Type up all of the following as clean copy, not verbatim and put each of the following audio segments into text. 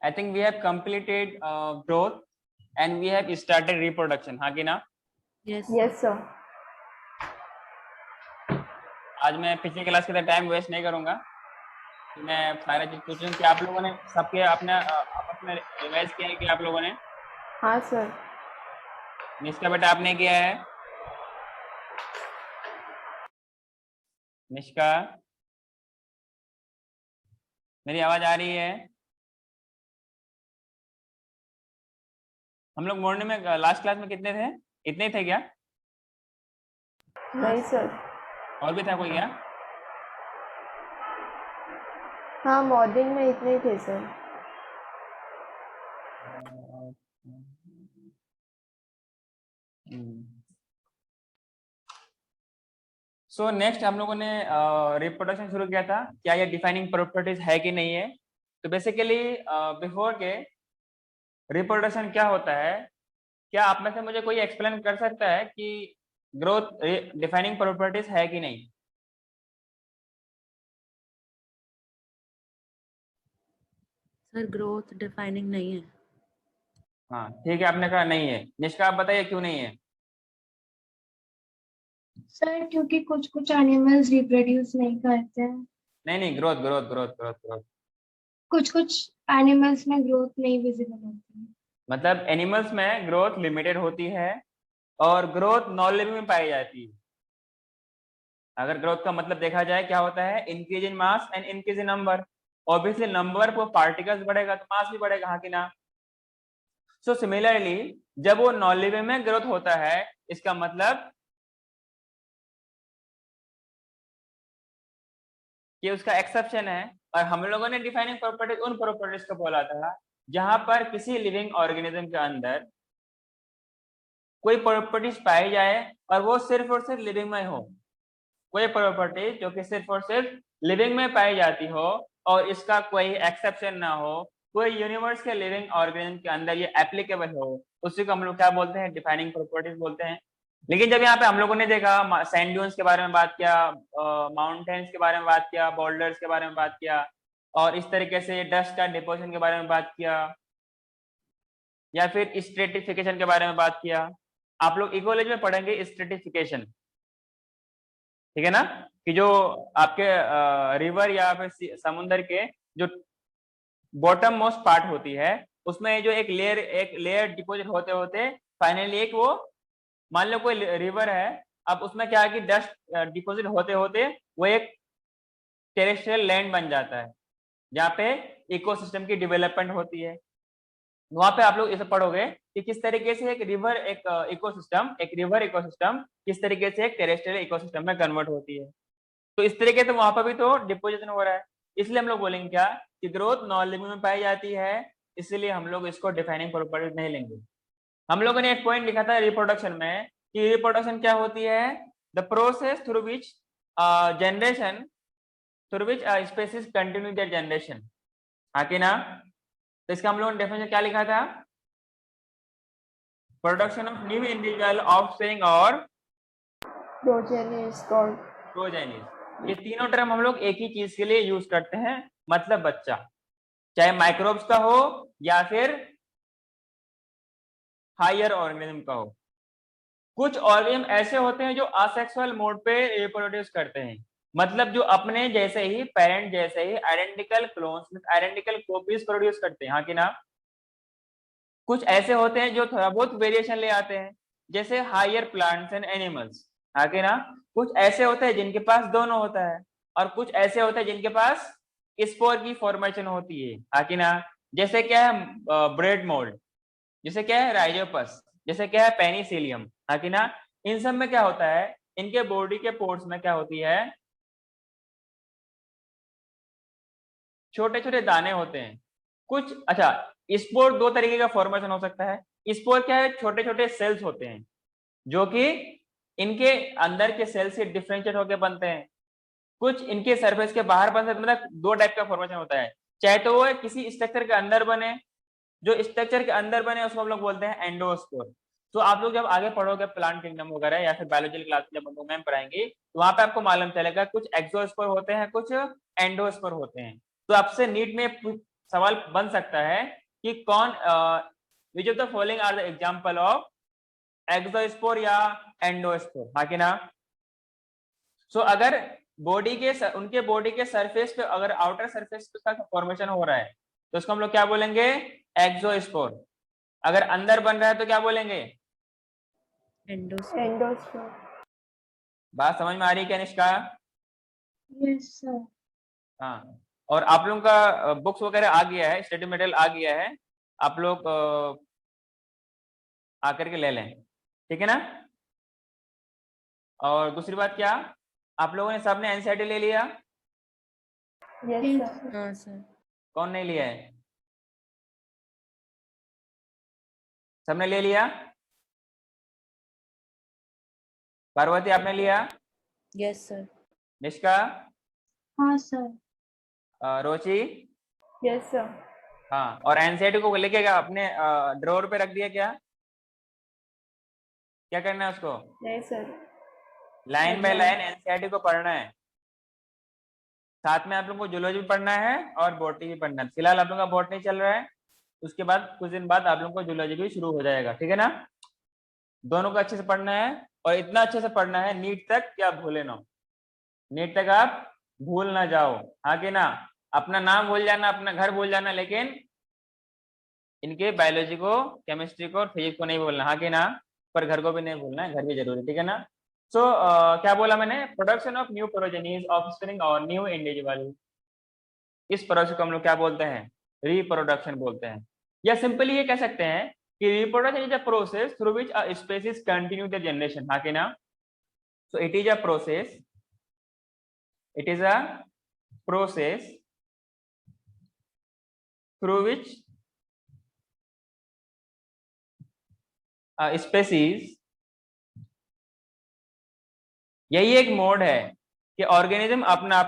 I think we have completed growth and we have started reproduction. हाँ कि ना? Yes. Yes, sir. आज मैं पिछली क्लास की तरह टाइम वेस्ट नहीं करूंगा। मैं सारा चीज पूछूं कि आप लोगों ने सबके अपना रिवाइज किया है कि आप लोगों ने? हाँ सर। निष्का बेटा आपने किया है? निष्का, मेरी आवाज आ रही है? हम लोग मॉर्निंग में लास्ट क्लास में कितने थे? इतने थे क्या? नहीं सर। और भी था कोई क्या? हाँ मॉर्निंग में इतने ही थे सर। सो नेक्स्ट हम लोगों ने रिप्रोडक्शन शुरू किया था। क्या ये डिफाइनिंग प्रॉपर्टीज है कि नहीं है? तो बेसिकली बिफोर के रिप्रोडक्शन क्या होता है, क्या आप में से मुझे कोई एक्सप्लेन कर सकता है कि ग्रोथ डिफाइनिंग प्रॉपर्टीज है कि नहीं? सर ग्रोथ डिफाइनिंग नहीं है। हाँ ठीक है, आपने कहा नहीं है। निष्का आप बताइए क्यों नहीं है? सर क्योंकि कुछ कुछ एनिमल्स रिप्रोड्यूस नहीं करते हैं। नहीं, growth growth growth growth growth कुछ कुछ एनिमल्स में ग्रोथ नहीं विजिबल होती है। मतलब एनिमल्स में ग्रोथ लिमिटेड होती है और ग्रोथ नॉन लिविंग में पाई जाती है। अगर ग्रोथ का मतलब देखा जाए क्या होता है, increase in mass and increase in number. Obviously number of particles बढ़ेगा तो मास भी बढ़ेगा, हाँ कि ना? सो सिमिलरली जब वो नॉन लिविंग में ग्रोथ होता है, इसका मतलब कि उसका एक्सेप्शन है। और हम लोगों ने डिफाइनिंग प्रॉपर्टीज उन प्रॉपर्टीज को बोला था जहां पर किसी लिविंग ऑर्गेनिज्म के अंदर कोई प्रॉपर्टीज पाई जाए और वो सिर्फ और सिर्फ लिविंग में हो। कोई प्रॉपर्टी जो कि सिर्फ और सिर्फ लिविंग में पाई जाती हो और इसका कोई एक्सेप्शन ना हो, कोई यूनिवर्स के लिविंग ऑर्गेनिज्म के अंदर ये एप्लीकेबल हो, उसी को हम लोग क्या बोलते हैं? डिफाइनिंग प्रॉपर्टीज बोलते हैं। लेकिन जब यहाँ पे हम लोगों ने देखा, सैंड ड्यून्स के बारे में बात किया, माउंटेन्स के बारे में बात किया, बोल्डर्स के बारे में बात किया, और इस तरीके से डस्ट का डिपोजिशन के बारे में बात किया, या फिर स्ट्रेटिफिकेशन के बारे में बात किया। आप लोग इकोलॉजी में पढ़ेंगे स्ट्रेटिफिकेशन, ठीक है ना? कि जो आपके रिवर या फिर समुद्र के जो बॉटम मोस्ट पार्ट होती है, उसमें जो एक लेयर डिपोजिट होते होते फाइनली एक वो, मान लो कोई रिवर है, अब उसमें क्या है कि डस्ट डिपोजिट होते होते वो एक टेरेस्ट्रियल लैंड बन जाता है जहाँ पे इकोसिस्टम की डेवलपमेंट होती है। वहां पे आप लोग इसे पढ़ोगे कि किस तरीके से एक रिवर इकोसिस्टम किस तरीके से एक टेरेस्ट्रियल इकोसिस्टम में कन्वर्ट होती है। तो इस तरीके से वहां पर भी तो डिपोजिशन हो रहा है। इसलिए हम लोग बोलेंगे क्या कि ग्रोथ नॉन लिविंग में पाई जाती है, इसलिए हम लोग इसको डिफाइनिंग प्रॉपर्टीज नहीं लेंगे। हम लोगों ने एक पॉइंट लिखा था रिप्रोडक्शन में कि रिप्रोडक्शन क्या होती है? The process through which generation through which species continue their generation, हाँ कि ना? तो इसका हम लोगों ने डेफिनेशन क्या लिखा था? Production of new individual offspring और प्रोजेनिस। ये तीनों टर्म हम लोग एक ही चीज के लिए यूज करते हैं, मतलब बच्चा, चाहे माइक्रोब्स का हो या फिर हायर ऑर्गेनिज्म का हो। कुछ ऑर्गेनिज्म ऐसे होते हैं जो असेक्सुअल मोड पे रिप्रोड्यूस करते हैं, मतलब जो अपने जैसे ही पेरेंट जैसे ही identical clones identical copies produce करते हैं, हाँ कि ना? कुछ ऐसे होते हैं जो थोड़ा बहुत वेरिएशन ले आते हैं, जैसे हायर प्लांट्स एंड एनिमल्स, हाँ कि ना? कुछ ऐसे होते हैं जिनके पास दोनों होता है, और कुछ ऐसे होते हैं जिनके पास स्पोर की फॉर्मेशन होती है, हाँ कि ना? जैसे क्या है ब्रेड मोल्ड, जैसे क्या है राइजोपस, जैसे क्या है पेनिसिलियम, हाँ कि ना? इन सब में क्या होता है, इनके बॉडी के पोर्स में क्या होती है, छोटे छोटे दाने होते हैं कुछ। अच्छा, स्पोर दो तरीके का फॉर्मेशन हो सकता है। स्पोर क्या है, छोटे छोटे सेल्स होते हैं जो कि इनके अंदर के सेल से डिफरेंशिएट होकर बनते हैं। कुछ इनके सरफेस के बाहर बन सकते, मतलब दो टाइप का फॉर्मेशन होता है, चाहे तो वो किसी स्ट्रक्चर के अंदर बने, जो स्ट्रक्चर के अंदर बने उसको हम लोग बोलते हैं एंडोस्पोर। तो आप लोग जब आगे पढ़ोगे प्लांट किंगडम वगैरह या फिर बायोलॉजिकल क्लास जब हम लोग में पढ़ाएंगे, तो वहां पे आपको मालूम चलेगा कुछ एक्सोस्पोर होते हैं, कुछ एंडोस्पोर होते हैं। तो आपसे नीट में सवाल बन सकता है कि कौन which of the following are the example of exospore या एंडोस्पोर, हाँ कि ना। सो अगर उनके बॉडी के सरफेस पे अगर आउटर सरफेस पे का फॉर्मेशन हो रहा है तो उसको हम लोग क्या बोलेंगे, एक्सोस्पोर। अगर अंदर बन रहा है तो क्या बोलेंगे, एंडोस्पोर। एंडोस्पोर। बात समझ में आ रही है क्या निष्का? Yes, sir. हाँ, और आप लोगों का बुक्स वगैरह आ गया है, स्टडी मटेरियल आ गया है, आप लोग आकर के ले लें, ठीक है ना। और दूसरी बात क्या, आप लोगों ने सबने एनसीईआरटी ले लिया? Yes Yes, sir. sir. हाँ सर। कौन नहीं लिया है? सबने ले लिया? पार्वती आपने लिया? Yes sir. निष्का? हाँ sir. रोची? Yes sir. हाँ, और एनसीईआरटी को लेके क्या अपने ड्रॉअर पे रख दिया क्या? क्या करना है उसको? नहीं सर। लाइन बाय पढ़ना लाइन एनसीईआरटी को पढ़ना है, साथ में आप लोगों को जूलॉजी भी पढ़ना है और बॉटनी भी पढ़ना है। फिलहाल आप लोगों का बॉटनी चल रहा है, उसके बाद कुछ दिन बाद आप लोगों को जूलॉजी भी शुरू हो जाएगा, ठीक है ना। दोनों को अच्छे से पढ़ना है और इतना अच्छे से पढ़ना है नीट तक कि आप भूले ना, नीट तक आप भूल ना जाओ, हाँ कि ना। अपना नाम भूल जाना, अपना घर भूल जाना, लेकिन इनके बायोलॉजी को, केमिस्ट्री को और फिजिक्स को नहीं भूलना, हाँ कि ना। पर घर को भी नहीं भूलना है, घर भी जरूरी, ठीक है ना। सो क्या बोला मैंने, production of new progenies offspring और न्यू इंडिविजुअल, इस प्रोसेस को हम लोग क्या बोलते हैं, रिप्रोडक्शन बोलते हैं। या सिंपली ये कह सकते हैं कि reproduction is a process through which a species continue their generation, हाँ कि ना। So it is a process, it is a process through which a species, यही एक मोड है कि ऑर्गेनिज्म अपना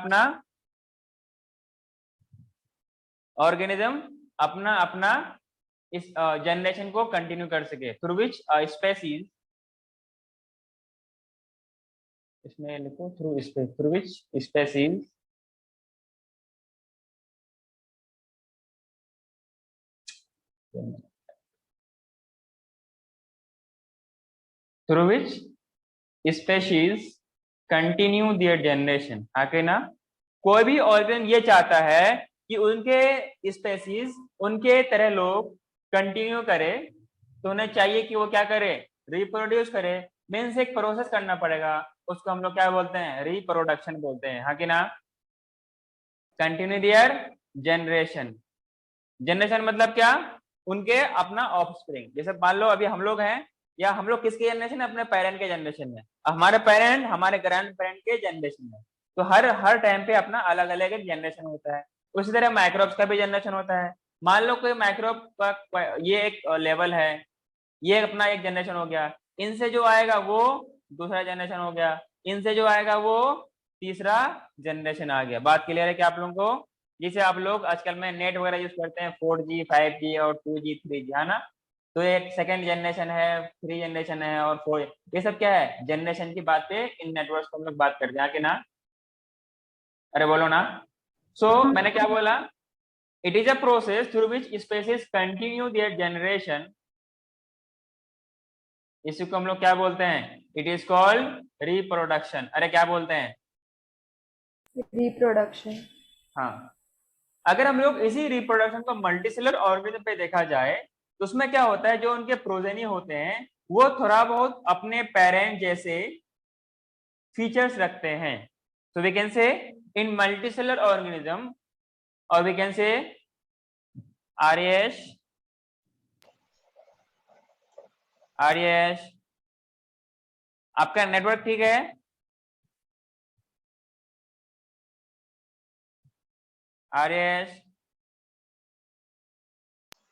इस जनरेशन को कंटिन्यू कर सके, थ्रू विच स्पेसीज, इसमें लिखो through which species through which species continue their generation, आके ना। कोई भी ऑर्गन ये चाहता है कि उनके स्पेसीज, उनके तरह लोग कंटिन्यू करे, तो उन्हें चाहिए कि वो क्या करे, रिप्रोड्यूस करे। मीन्स एक प्रोसेस करना पड़ेगा, उसको हम लोग क्या बोलते हैं, रिप्रोडक्शन बोलते हैं, हाँ कि ना। कंटिन्यू देयर जनरेशन, जनरेशन मतलब क्या, उनके अपना ऑफस्प्रिंग। जैसे मान लो अभी हम लोग हैं, या हम लोग किसके जनरेशन है, अपने पेरेंट के जनरेशन में, हमारे पेरेंट हमारे ग्रैंड पेरेंट के जनरेशन में। तो हर टाइम पे अपना अलग अलग एक जनरेशन होता है। उसी तरह माइक्रोब्स का भी जनरेशन होता है। मान लो कोई माइक्रोब का ये एक लेवल है, ये अपना एक जनरेशन हो गया, इनसे जो आएगा वो दूसरा जनरेशन हो गया, इनसे जो आएगा वो तीसरा जनरेशन आ गया। बात क्लियर है क्या आप लोगों को? जिसे आप लोग आजकल में नेट वगैरह यूज करते हैं, 4G 5G और 2G 3G, है ना। तो एक सेकंड जनरेशन है, 3 जनरेशन है और 4, ये सब क्या है, जनरेशन की बातें इन नेटवर्क को हम लोग बात करते हैं, कि ना। अरे बोलो ना। सो मैंने क्या बोला, it is a process through which species continue their generation, इसी को हम लोग क्या बोलते हैं, इट इज कॉल्ड रिप्रोडक्शन। अरे क्या बोलते हैं, रिप्रोडक्शन। हाँ। अगर हम लोग इसी रिप्रोडक्शन को मल्टीसेलुलर ऑर्गेनिज्म पे देखा जाए तो उसमें क्या होता है, जो उनके प्रोजेनी होते हैं वो थोड़ा बहुत अपने पेरेंट जैसे फीचर्स रखते हैं। so we can say in multicellular organism, or we can say RAS, आपका नेटवर्क ठीक है? RAS,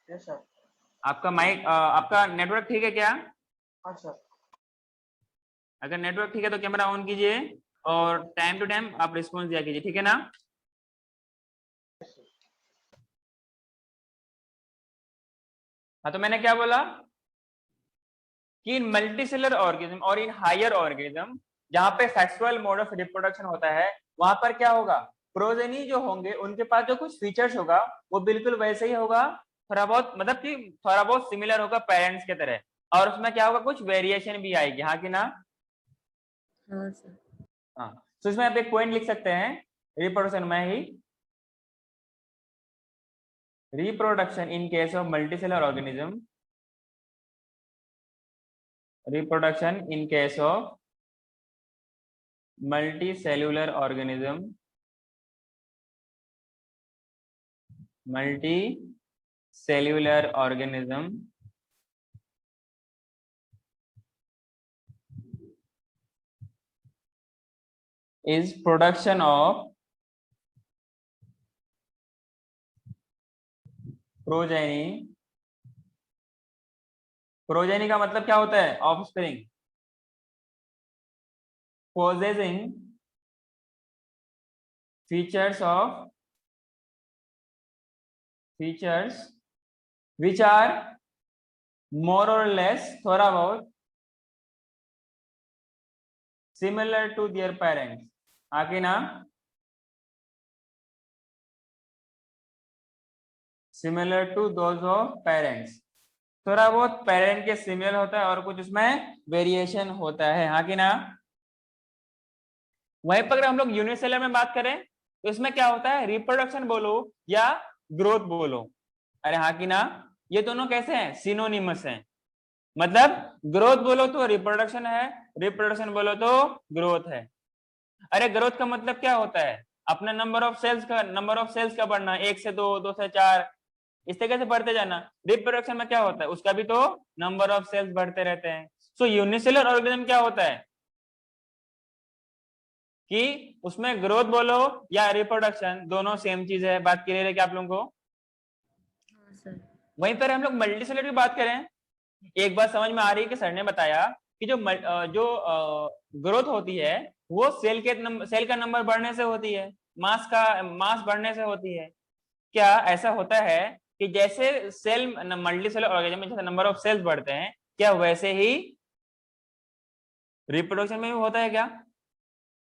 yes sir. आपका माइक, आपका नेटवर्क ठीक है क्या? हाँ सर। अगर नेटवर्क ठीक है तो कैमरा ऑन कीजिए और टाइम टू टाइम आप रिस्पॉन्स दिया कीजिए, ठीक है ना। हाँ, तो मैंने क्या बोला कि इन मल्टीसेलुलर ऑर्गेनिज्म और इन हायर ऑर्गेनिज्म जहां पे सेक्सुअल मोड ऑफ रिप्रोडक्शन होता है, वहां पर क्या होगा, प्रोजेनी जो होंगे उनके पास जो कुछ फीचर्स होगा वो बिल्कुल वैसे ही होगा, थोड़ा बहुत मतलब कि थोड़ा बहुत सिमिलर होगा पेरेंट्स के तरह, और उसमें क्या होगा, कुछ वेरिएशन भी आएगी, हाँ कि ना? हाँ सर। हाँ, तो इसमें आप एक पॉइंट लिख सकते हैं रिप्रोडक्शन में ही, reproduction in case of multicellular organism, reproduction in case of multicellular organism, multicellular organism is production of progeny. Progeny का मतलब क्या होता है? Offspring. possessing features which are more or less, थोड़ा बहुत similar to their parents, हाँ कि ना? similar to those of parents, थोड़ा बहुत पेरेंट के सिमिलर होता है और कुछ उसमें वेरिएशन होता है, हाँ कि ना? वहीं पर अगर हम लोग यूनिसेलर में बात करें तो इसमें क्या होता है, रिप्रोडक्शन बोलो या ग्रोथ बोलो, अरे हाँ कि ना, ये दोनों कैसे हैं? सिनोनिमस हैं। मतलब ग्रोथ बोलो तो रिप्रोडक्शन है, रिप्रोडक्शन बोलो तो ग्रोथ है। अरे ग्रोथ का मतलब क्या होता है? अपना नंबर ऑफ सेल्स का बढ़ना, 1 से 2, 2 से 4, इस तरीके से बढ़ते जाना। रिप्रोडक्शन में क्या होता है? उसका भी तो नंबर ऑफ सेल्स बढ़ते रहते हैं। सो यूनिसेलुलर ऑर्गेनिज्म क्या होता है कि उसमें ग्रोथ बोलो या रिप्रोडक्शन दोनों सेम चीज है। बात क्लियर है क्या आप लोगों को? हाँ सर। वहीं पर हम लोग मल्टीसेलुलर की बात करें, एक बात समझ में आ रही है कि सर ने बताया कि जो ग्रोथ होती है वो सेल का नंबर बढ़ने से होती है, मास बढ़ने से होती है। क्या ऐसा होता है कि जैसे सेल मल्टीसेलुलर ऑर्गेनिज्म में जैसे नंबर ऑफ सेल्स बढ़ते हैं, क्या वैसे ही रिप्रोडक्शन में भी होता है क्या?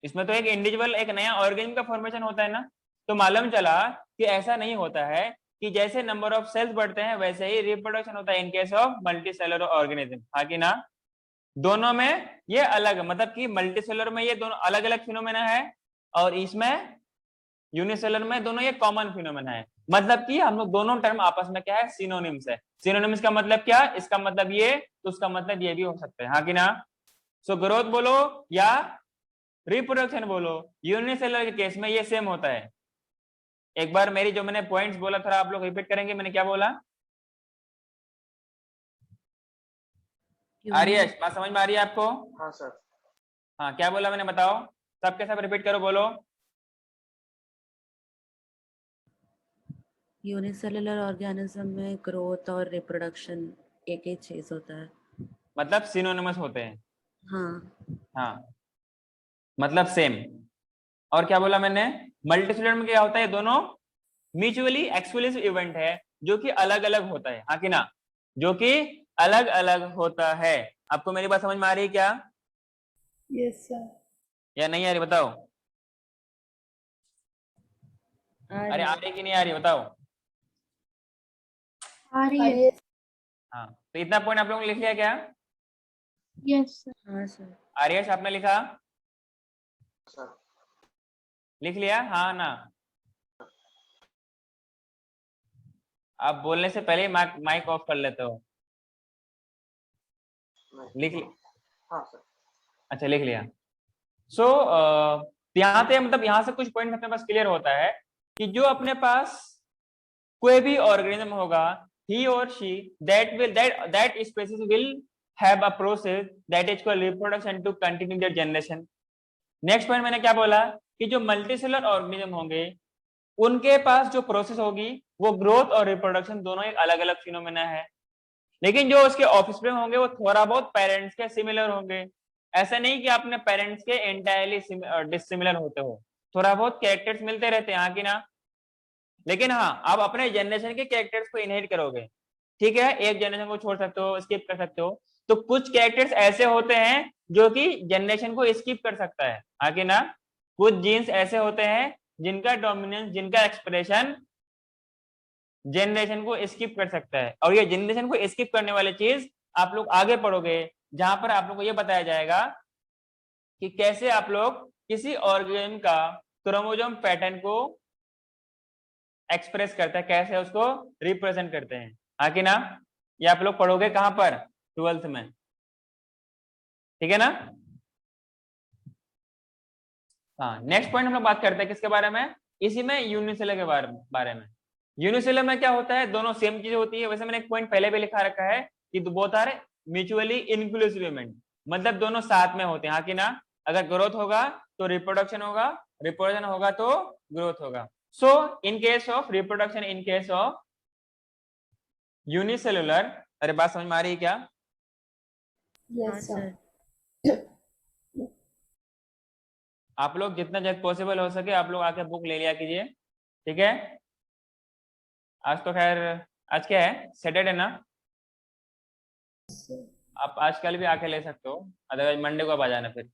इसमें तो एक इंडिविजुअल, एक नया ऑर्गेनिज्म का फॉर्मेशन होता है ना। तो मालूम चला कि ऐसा नहीं होता है कि जैसे नंबर ऑफ सेल्स बढ़ते हैं वैसे ही रिप्रोडक्शन होता है इन केस ऑफ मल्टीसेलुलर ऑर्गेनिज्म, हाँ कि ना? दोनों में ये अलग, मतलब कि मल्टीसेलुलर में ये दोनों अलग अलग फिनोमेना है और इसमें यूनिसेलुलर में दोनों ये कॉमन फिनोमेना है। मतलब कि हम लोग दोनों टर्म आपस में क्या है, सिनोनिम्स है। सिनोनिम्स का मतलब क्या? इसका मतलब ये तो उसका मतलब ये भी हो सकता है, हाँ कि ना? सो ग्रोथ बोलो या रिप्रोडक्शन बोलो, यूनिसेलुलर के केस में ये सेम होता है। एक बार मेरी जो मैंने पॉइंट्स बोला थोड़ा आप लोग रिपीट करेंगे, मैंने क्या बोला? आर्यश, बात समझ में आ रही है आपको? हाँ सर। हाँ, क्या बोला मैंने, बताओ सबके सब रिपीट करो, बोलो। यूनिसेलुलर ऑर्गेनिज्म में ग्रोथ और रिप्रोडक्शन एक ही चीज होता है। मतलब सिनोनिमस होते हैं। हाँ। हाँ, मतलब सेम। और क्या बोला मैंने? मल्टीसेलुलर में क्या होता है, दोनों म्यूचुअली एक्सक्लूसिव इवेंट है जो कि अलग अलग होता है, हाँ कि ना? जो कि अलग अलग होता है। आपको मेरी बात समझ में आ रही है क्या यस सर। या नहीं आ रही? बताओ। अरे आ रही कि नहीं आ रही, बताओ। आ रही है। हाँ, तो इतना पॉइंट आप लोगों ने लिख लिया क्या? Yes sir. हाँ सर। आर्यश, आपने लिखा? सर लिख लिया, हाँ ना? आप बोलने से पहले माइक ऑफ कर लेते हो। लिख लिया? हाँ सर। अच्छा, लिख लिया। सो यहाँ पे मतलब यहाँ से कुछ पॉइंट अपने पास क्लियर होता है कि जो अपने पास कोई भी ऑर्गेनिज्म होगा, he or she that species will have a process that is called reproduction to continue their generation. Next point मैंने क्या बोला कि जो मल्टीसेलुलर ऑर्गेनिज्म होंगे उनके पास जो प्रोसेस होगी वो ग्रोथ और रिप्रोडक्शन दोनों एक अलग अलग फिनोमेना है। लेकिन जो उसके ऑफस्प्रिंग होंगे वो थोड़ा बहुत पेरेंट्स के सिमिलर होंगे। ऐसा नहीं कि अपने पेरेंट्स के एंटायरली डिसिमिलर होते हो, थोड़ा बहुत कैरेक्टर्स मिलते रहते हैं, हाँ कि ना? लेकिन हाँ, आप अपने जनरेशन के कैरेक्टर्स को इनहेरिट करोगे, ठीक है? एक जनरेशन को छोड़ सकते हो, स्किप कर सकते हो। तो कुछ कैरेक्टर्स ऐसे होते हैं जो कि जनरेशन को स्किप कर सकता है, हाँ कि ना? कुछ जीन्स ऐसे होते हैं जिनका डोमिनेंस, जिनका एक्सप्रेशन जनरेशन को स्किप कर सकता है। और ये जनरेशन को स्किप करने वाली चीज आप लोग आगे पढ़ोगे, जहां पर आप लोग को ये बताया जाएगा कि कैसे आप लोग किसी ऑर्गेनिज्म का क्रोमोसोम पैटर्न को एक्सप्रेस करते हैं, कैसे उसको रिप्रेजेंट करते हैं। हाँ कि ना? ये आप लोग पढ़ोगे कहां पर? 12th में, ठीक है ना? हाँ, नेक्स्ट पॉइंट हम लोग बात करते हैं किसके बारे में? इसी में यूनिसेलर के बारे में। यूनिसेलर में क्या होता है? दोनों सेम चीज होती है। वैसे मैंने एक पॉइंट पहले भी लिखा रखा है कि both are mutually inclusive event, मतलब दोनों साथ में होते हैं। हाँ कि ना? अगर ग्रोथ होगा तो रिप्रोडक्शन होगा, रिप्रोडक्शन होगा तो ग्रोथ होगा। So in case of reproduction, in case of unicellular, अरे बात समझ में आ रही है क्या? हाँ Yes, sir. सर। आप लोग जितना जल्द पॉसिबल हो सके आप लोग आके बुक ले लिया कीजिए, ठीक है? आज तो खैर, आज क्या है? सैटरडे ना? आप आजकल भी आके ले सकते हो, अदरवाइज मंडे को आप आ जाना फिर।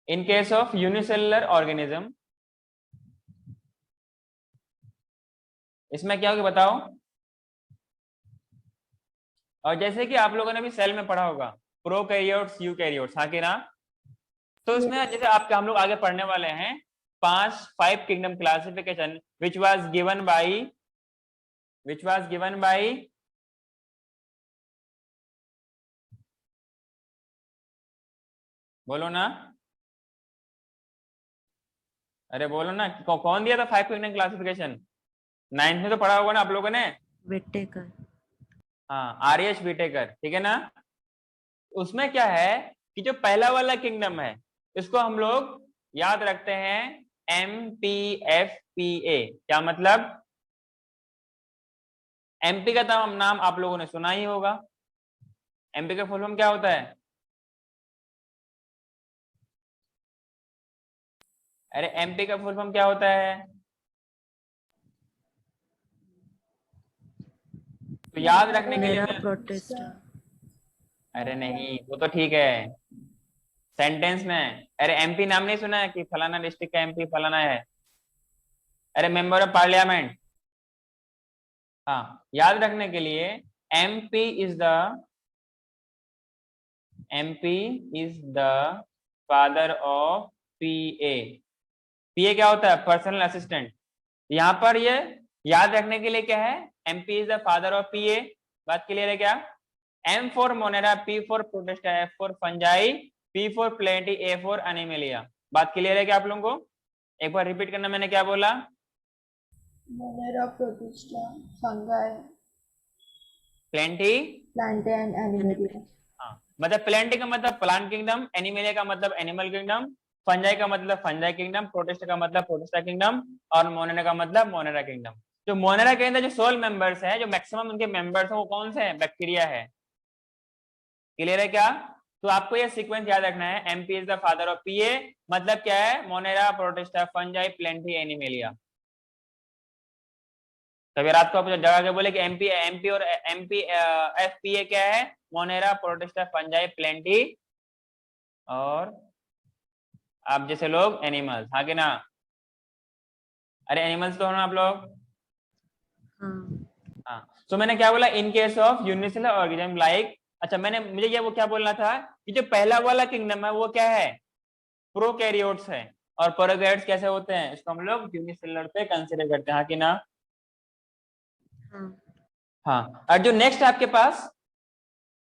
इन केस ऑफ यूनिसेलुलर ऑर्गेनिज्म, इसमें क्या होगा बताओ? और जैसे कि आप लोगों ने भी सेल में पढ़ा होगा, प्रोकैरियोट्स, यूकैरियोट्स, हाँ कि ना? तो इसमें जैसे आपके हम लोग आगे पढ़ने वाले हैं 5 kingdom classification which was given by बोलो ना, अरे बोलो ना, कौन दिया था 5 किंगडम क्लासिफिकेशन? 9th में तो पढ़ा होगा ना आप लोगों ने? विटेकर। हाँ, आर.एच. विटेकर, ठीक है ना? उसमें क्या है कि जो पहला वाला किंगडम है इसको हम लोग याद रखते हैं MPFPA। क्या मतलब? एमपी का नाम आप लोगों ने सुना ही होगा। एमपी का फुल फॉर्म क्या होता है? अरे एमपी का फुल फॉर्म क्या होता है? तो याद रखने के लिए मोनेरा प्रोटिस्टा। अरे नहीं, वो तो ठीक है सेंटेंस में। अरे एमपी नाम नहीं सुना है कि फलाना डिस्ट्रिक्ट का एमपी फलाना है? अरे मेंबर ऑफ पार्लियामेंट। हाँ, याद रखने के लिए MP is the father of PA. PA क्या होता है? Personal assistant. यहाँ पर ये याद रखने के लिए क्या है? MP is the father of PA. बात क्लियर है क्या? M for Monera, P for Protista, F for Fungi, P for Plantae, A for Animalia. बात क्लियर है क्या आप लोगों को? एक बार रिपीट करना, मैंने क्या बोला? Monera, Protista, fungi, plenty, plantae and animalia. हाँ, मतलब प्लेंटी का मतलब प्लांट किंगडम, एनिमेलिया का मतलब एनिमल किंगडम, फंजाई का मतलब फंजाई किंगडम, प्रोटिस्टा का मतलब प्रोटिस्टा किंगडम, और मोनेरा का मतलब मोनेरा किंगडम। जो मोनेरा के अंदर जो सोल मेंबर्स हैं, जो मैक्सिमम उनके मेंबर्स हैं, वो कौन से हैं? बैक्टीरिया है। क्लियर है क्या? तो आपको ये सीक्वेंस याद रखना है। MP is the father of PA, मतलब क्या है? Monera, Protista, Fungi, Plantae, Animalia. तभी रात को आप जगह के बोले कि एमपी और एमपी एफपीए क्या है? मोनेरा, प्रोटिस्टा, फंजाई, प्लेंटी और आप जैसे लोग एनिमल्स। हाँ कि ना? अरे एनिमल्स तो हो ना आप लोग? हाँ। हाँ, तो मैंने क्या बोला? इन case of unicellular organism like, अच्छा मुझे ये वो क्या बोलना था कि जो पहला वाला किंगडम है वो क्या है? प्रोकैरियोट्स है। और प्रोकैरियोट्स कैसे होते हैं? इसको हम लोग यूनिसेलुलर पे कंसीडर करते हैं। हाँ कि ना? हाँ। हाँ, और जो नेक्स्ट आपके पास,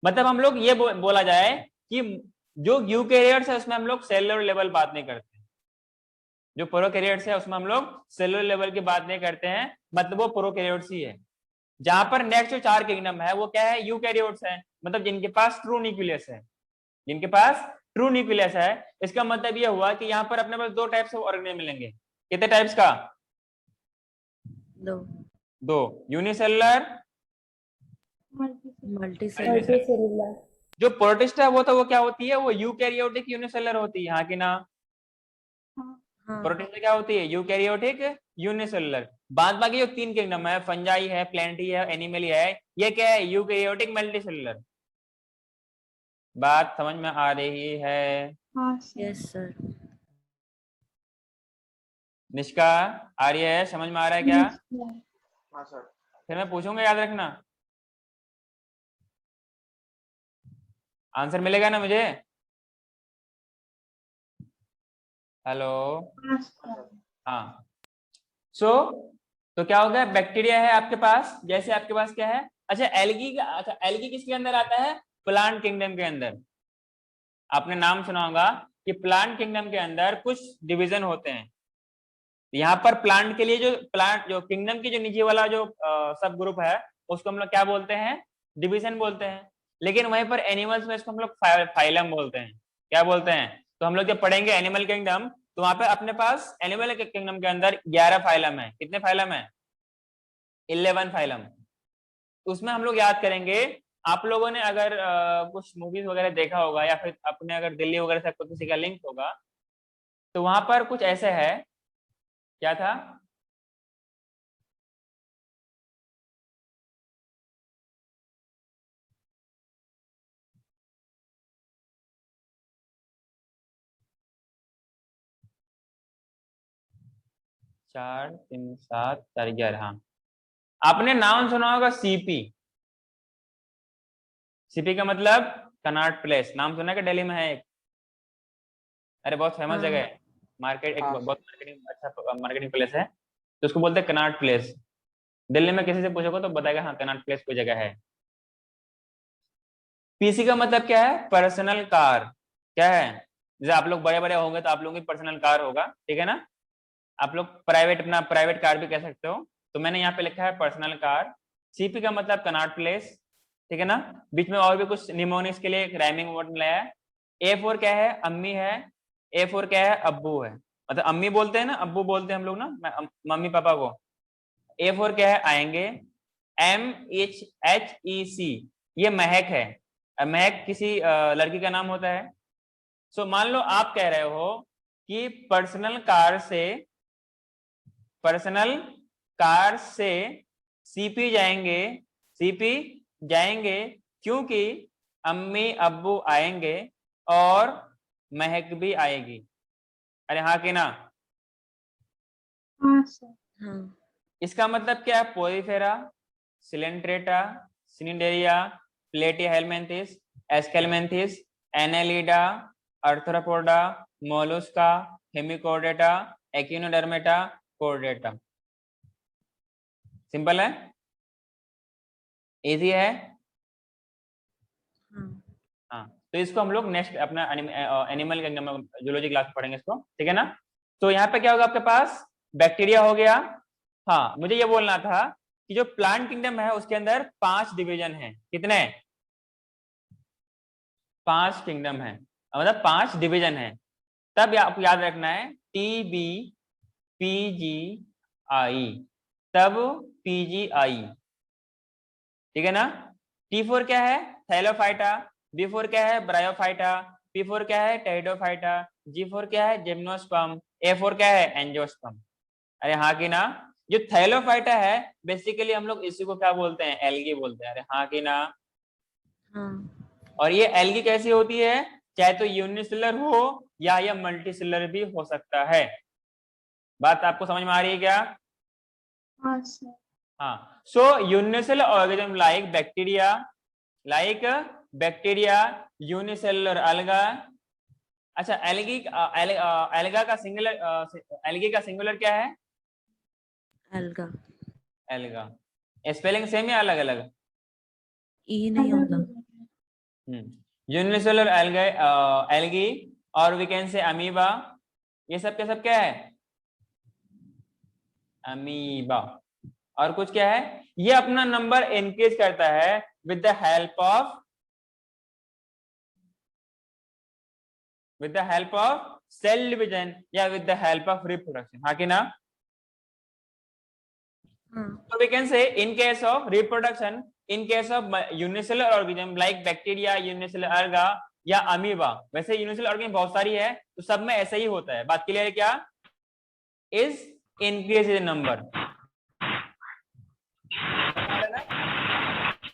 मतलब हम लोग ये बोला जाए कि जो यूकैरियोट्स है उसमें हम लोग सेलुलर लेवल बात नहीं करते, जो प्रोकैरियोट्स है उसमें हम लोग सेलुलर लेवल की बात नहीं करते हैं, मतलब वो प्रोकैरियोट्स ही है। जहां पर नेक्स्ट जो 4 किंगडम है वो क्या है? यूकैरियोट्स है, मतलब जिनके पास ट्रू न्यूक्लियस है, जिनके पास ट्रू न्यूक्लियस है। इसका मतलब ये हुआ कि यहाँ पर अपने पास 2 टाइप्स ऑफ ऑर्गेनिज्म मिलेंगे। कितने टाइप्स का? 2, यूनिसेलुलर, मल्टीसेलुलर। Multicellular. जो प्रोटिस्टा है वो क्या होती है? वो यूकैरियोटिक यूनिसेलुलर होती है। हाँ कि ना? हाँ। प्रोटिस्टा क्या होती है? Eukaryotic unicellular. बाद बाकी जो 3 किंगडम है, फंजाई है, प्लेंटी है, एनिमलिया है, ये क्या है? Eukaryotic multicellular. बात समझ में आ रही है? हाँ यस सर। निष्का आ रही है, समझ में आ रहा है क्या? हाँ सर। फिर मैं पूछूंगा, याद रखना, आंसर मिलेगा ना मुझे? हेलो, हाँ। सो तो क्या हो गया, बैक्टीरिया है आपके पास, जैसे आपके पास क्या है, अच्छा एल्गी का, अच्छा एल्गी किसके अंदर आता है? प्लांट किंगडम के अंदर। आपने नाम सुना होगा कि प्लांट किंगडम के अंदर कुछ डिवीजन होते हैं। यहाँ पर प्लांट के लिए जो प्लांट जो किंगडम की जो नीचे वाला जो सब ग्रुप है उसको हम लोग क्या बोलते हैं? डिवीजन बोलते हैं। लेकिन वहीं पर एनिमल्स में इसको हम लोग फाइलम बोलते हैं। क्या बोलते हैं? तो हम लोग जब पढ़ेंगे एनिमल किंगडम, तो वहां पे अपने पास एनिमल किंगडम के अंदर 11 फाइलम है। कितने फाइलम है? 11 फाइलम। उसमें हम लोग याद करेंगे, आप लोगों ने अगर कुछ मूवीज वगैरह देखा होगा या फिर अपने अगर दिल्ली वगैरह से किसी का लिंक होगा, तो वहां पर कुछ ऐसे है, क्या था? चार तीन सात चार 11, हाँ। आपने नाम सुना होगा सीपी। सीपी का मतलब कनॉट प्लेस, नाम सुना कि दिल्ली में है एक, अरे बहुत फेमस हाँ। जगह है, मार्केट, एक हाँ बहुत मार्केटिंग, अच्छा मार्केटिंग प्लेस है, तो उसको बोलते हैं कनॉट प्लेस। दिल्ली में किसी से पूछोगे तो बताएगा हाँ कनॉट प्लेस कोई जगह है। पीसी का मतलब क्या है? Personal car. क्या है? जैसे आप लोग बड़े बड़े होंगे तो आप लोगों की पर्सनल कार होगा, ठीक है ना? आप लोग प्राइवेट, अपना प्राइवेट कार भी कह सकते हो। तो मैंने यहाँ पे लिखा है पर्सनल कार। सीपी का मतलब कनॉट प्लेस, ठीक है ना? बीच में और भी कुछ निमोनिक्स के लिए एक राइमिंग वर्ड मिलाया है। A4 क्या है? अम्मी है। A4 क्या है? अब्बू है। मतलब अम्मी बोलते हैं ना, अब्बू बोलते हैं हम लोग ना, मम्मी पापा को। A4 क्या है? आएंगे। MHHEC, ये महक है। महक किसी लड़की का नाम होता है। सो मान लो आप कह रहे हो कि पर्सनल कार से सीपी जाएंगे, सीपी जाएंगे क्योंकि अम्मी अब्बू आएंगे और महक भी आएगी। अरे हाँ कि ना? हाँ सर। हाँ। इसका मतलब क्या है? Porifera, Coelenterata, Cnidaria, Platyhelminthes, Aschelminthes, Annelida, Arthropoda, Mollusca, Hemichordata, Echinodermata, Chordata. Simple है, इजी है। हाँ। हाँ, तो इसको हम लोग नेक्स्ट अपना एनिमल जूलॉजी क्लास में पढ़ेंगे इसको, ठीक है ना? तो यहाँ पे क्या होगा आपके पास? बैक्टीरिया हो गया। हाँ, मुझे ये बोलना था कि जो प्लांट किंगडम है उसके अंदर 5 डिवीजन है। कितने? 5 किंगडम है, मतलब 5 डिवीजन है। तब आपको याद रखना है TBPGI, तब PGI, ठीक है ना? T4 क्या है? थैलोफाइटा। B4 क्या है? ब्रायोफाइटा। P4 क्या है? टेरिडोफाइटा। G4 क्या है? जिम्नोस्पर्म। A4 क्या है? एंजियोस्पर्म। अरे हाँ कि ना? जो थैलोफाइटा है बेसिकली हम लोग इसी को क्या बोलते हैं? एल्गी बोलते हैं। अरे हाँ कि ना? हाँ। और ये एल्गी कैसी होती है? चाहे तो यूनिसेलुलर हो या ये मल्टीसेलुलर भी हो सकता है। बात आपको समझ में आ रही है क्या? हाँ सर। हाँ, so unicellular organism like bacteria, unicellular alga। अच्छा, एल्गा का सिंगुलर, एल्गी का सिंगुलर क्या है? एल्गा। एल्गा। स्पेलिंग सेम या अलग अलग? ई नहीं होता। यूनिसेलुलर एल्गी, और वी कैन से अमीबा। ये सब क्या है? अमीबा। और कुछ क्या है? ये अपना नंबर इंक्रीज करता है with the help of cell division या with the help of reproduction. हाँ कि ना? हाँ। So we can say in case of reproduction, in case of unicellular organism like bacteria, unicellular alga या अमीबा, वैसे unicellular organism बहुत सारी है, तो सब में ऐसा ही होता है। बात क्लियर है क्या? Is increase in number.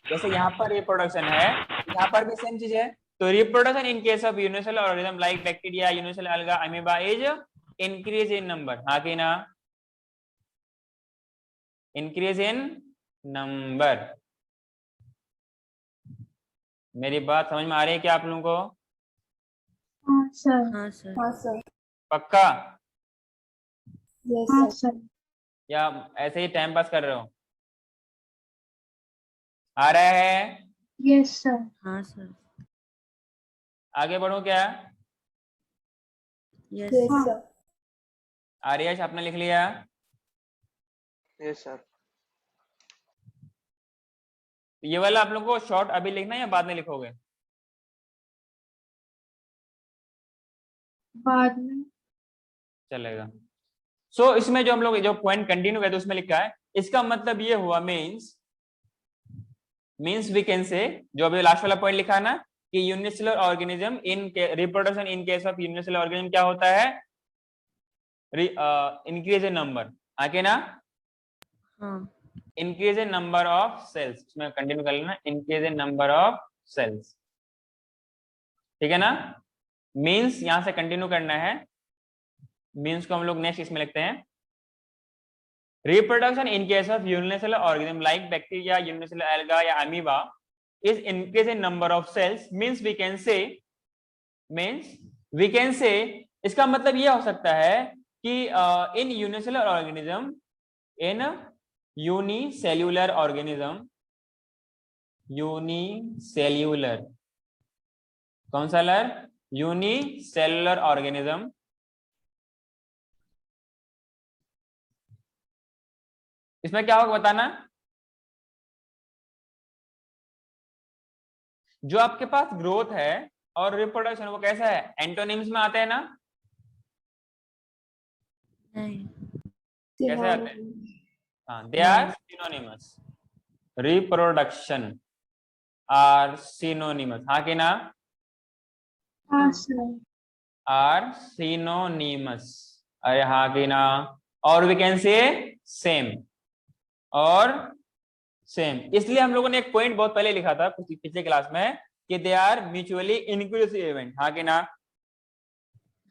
जैसे यहाँ पर रिप्रोडक्शन है, यहाँ पर भी सेम चीज है। तो reproduction in case of unicellular organism like bacteria, unicellular alga, amoeba is increase in number, हाँ कि ना? Increase in number. मेरी बात समझ में आ रही है क्या आप लोगों को? हाँ सर। हाँ सर। हाँ सर। पक्का? यस हाँ सर। सर। या ऐसे ही टाइम पास कर रहे हो? आ रहा है? Yes sir. हाँ सर। आगे बढ़ो क्या? यस यस हाँ। सर। आर्यश आपने लिख लिया? Yes, sir. ये वाला आप लोगों को शॉर्ट अभी लिखना है या बाद में लिखोगे? बाद में। चलेगा। सो इसमें जो हम लोग जो पॉइंट कंटिन्यू करते उसमें लिखा है, इसका मतलब ये हुआ मीन्स वी कैन से, जो अभी लास्ट वाला पॉइंट लिखा है ना कि unicellular organism in reproduction in case of unicellular organism क्या होता है? इंक्रीज इन नंबर, आगे ना? हाँ। Increase in number of cells, इसमें कंटिन्यू कर लेना, increase in number of cells, ठीक है ना? मीन्स यहां से कंटिन्यू करना है, मीन्स को हम लोग नेक्स्ट इसमें लिखते हैं, reproduction in case of unicellular organism like bacteria, unicellular alga या amoeba is increase in number of cells, means we can say इसका मतलब ये हो सकता है कि in unicellular organism, in unicellular कौन सा लर? यूनिसेल्युलर ऑर्गेनिज्म इसमें क्या होगा बताना? जो आपके पास ग्रोथ है और रिप्रोडक्शन वो कैसा है? एंटोनिम्स में आते हैं ना? नहीं। कैसे आते हैं? हाँ, they are synonymous. Reproduction are synonymous, हाँ कि ना? हाँ सर। आर सिनोनिमस, अरे हाँ कि ना? और वी कैन से सेम और सेम, इसलिए हम लोगों ने एक पॉइंट बहुत पहले लिखा था पिछले क्लास में कि they are mutually inclusive event, हाँ कि ना?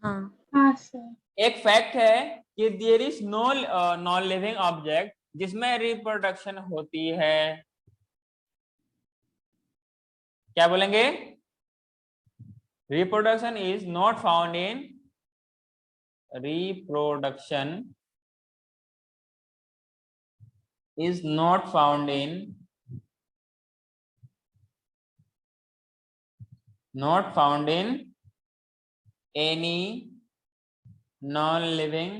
हाँ। हाँ सर। एक फैक्ट है कि there is no non living object जिसमें रिप्रोडक्शन होती है, क्या बोलेंगे? Reproduction is not found in reproduction is not found in any non-living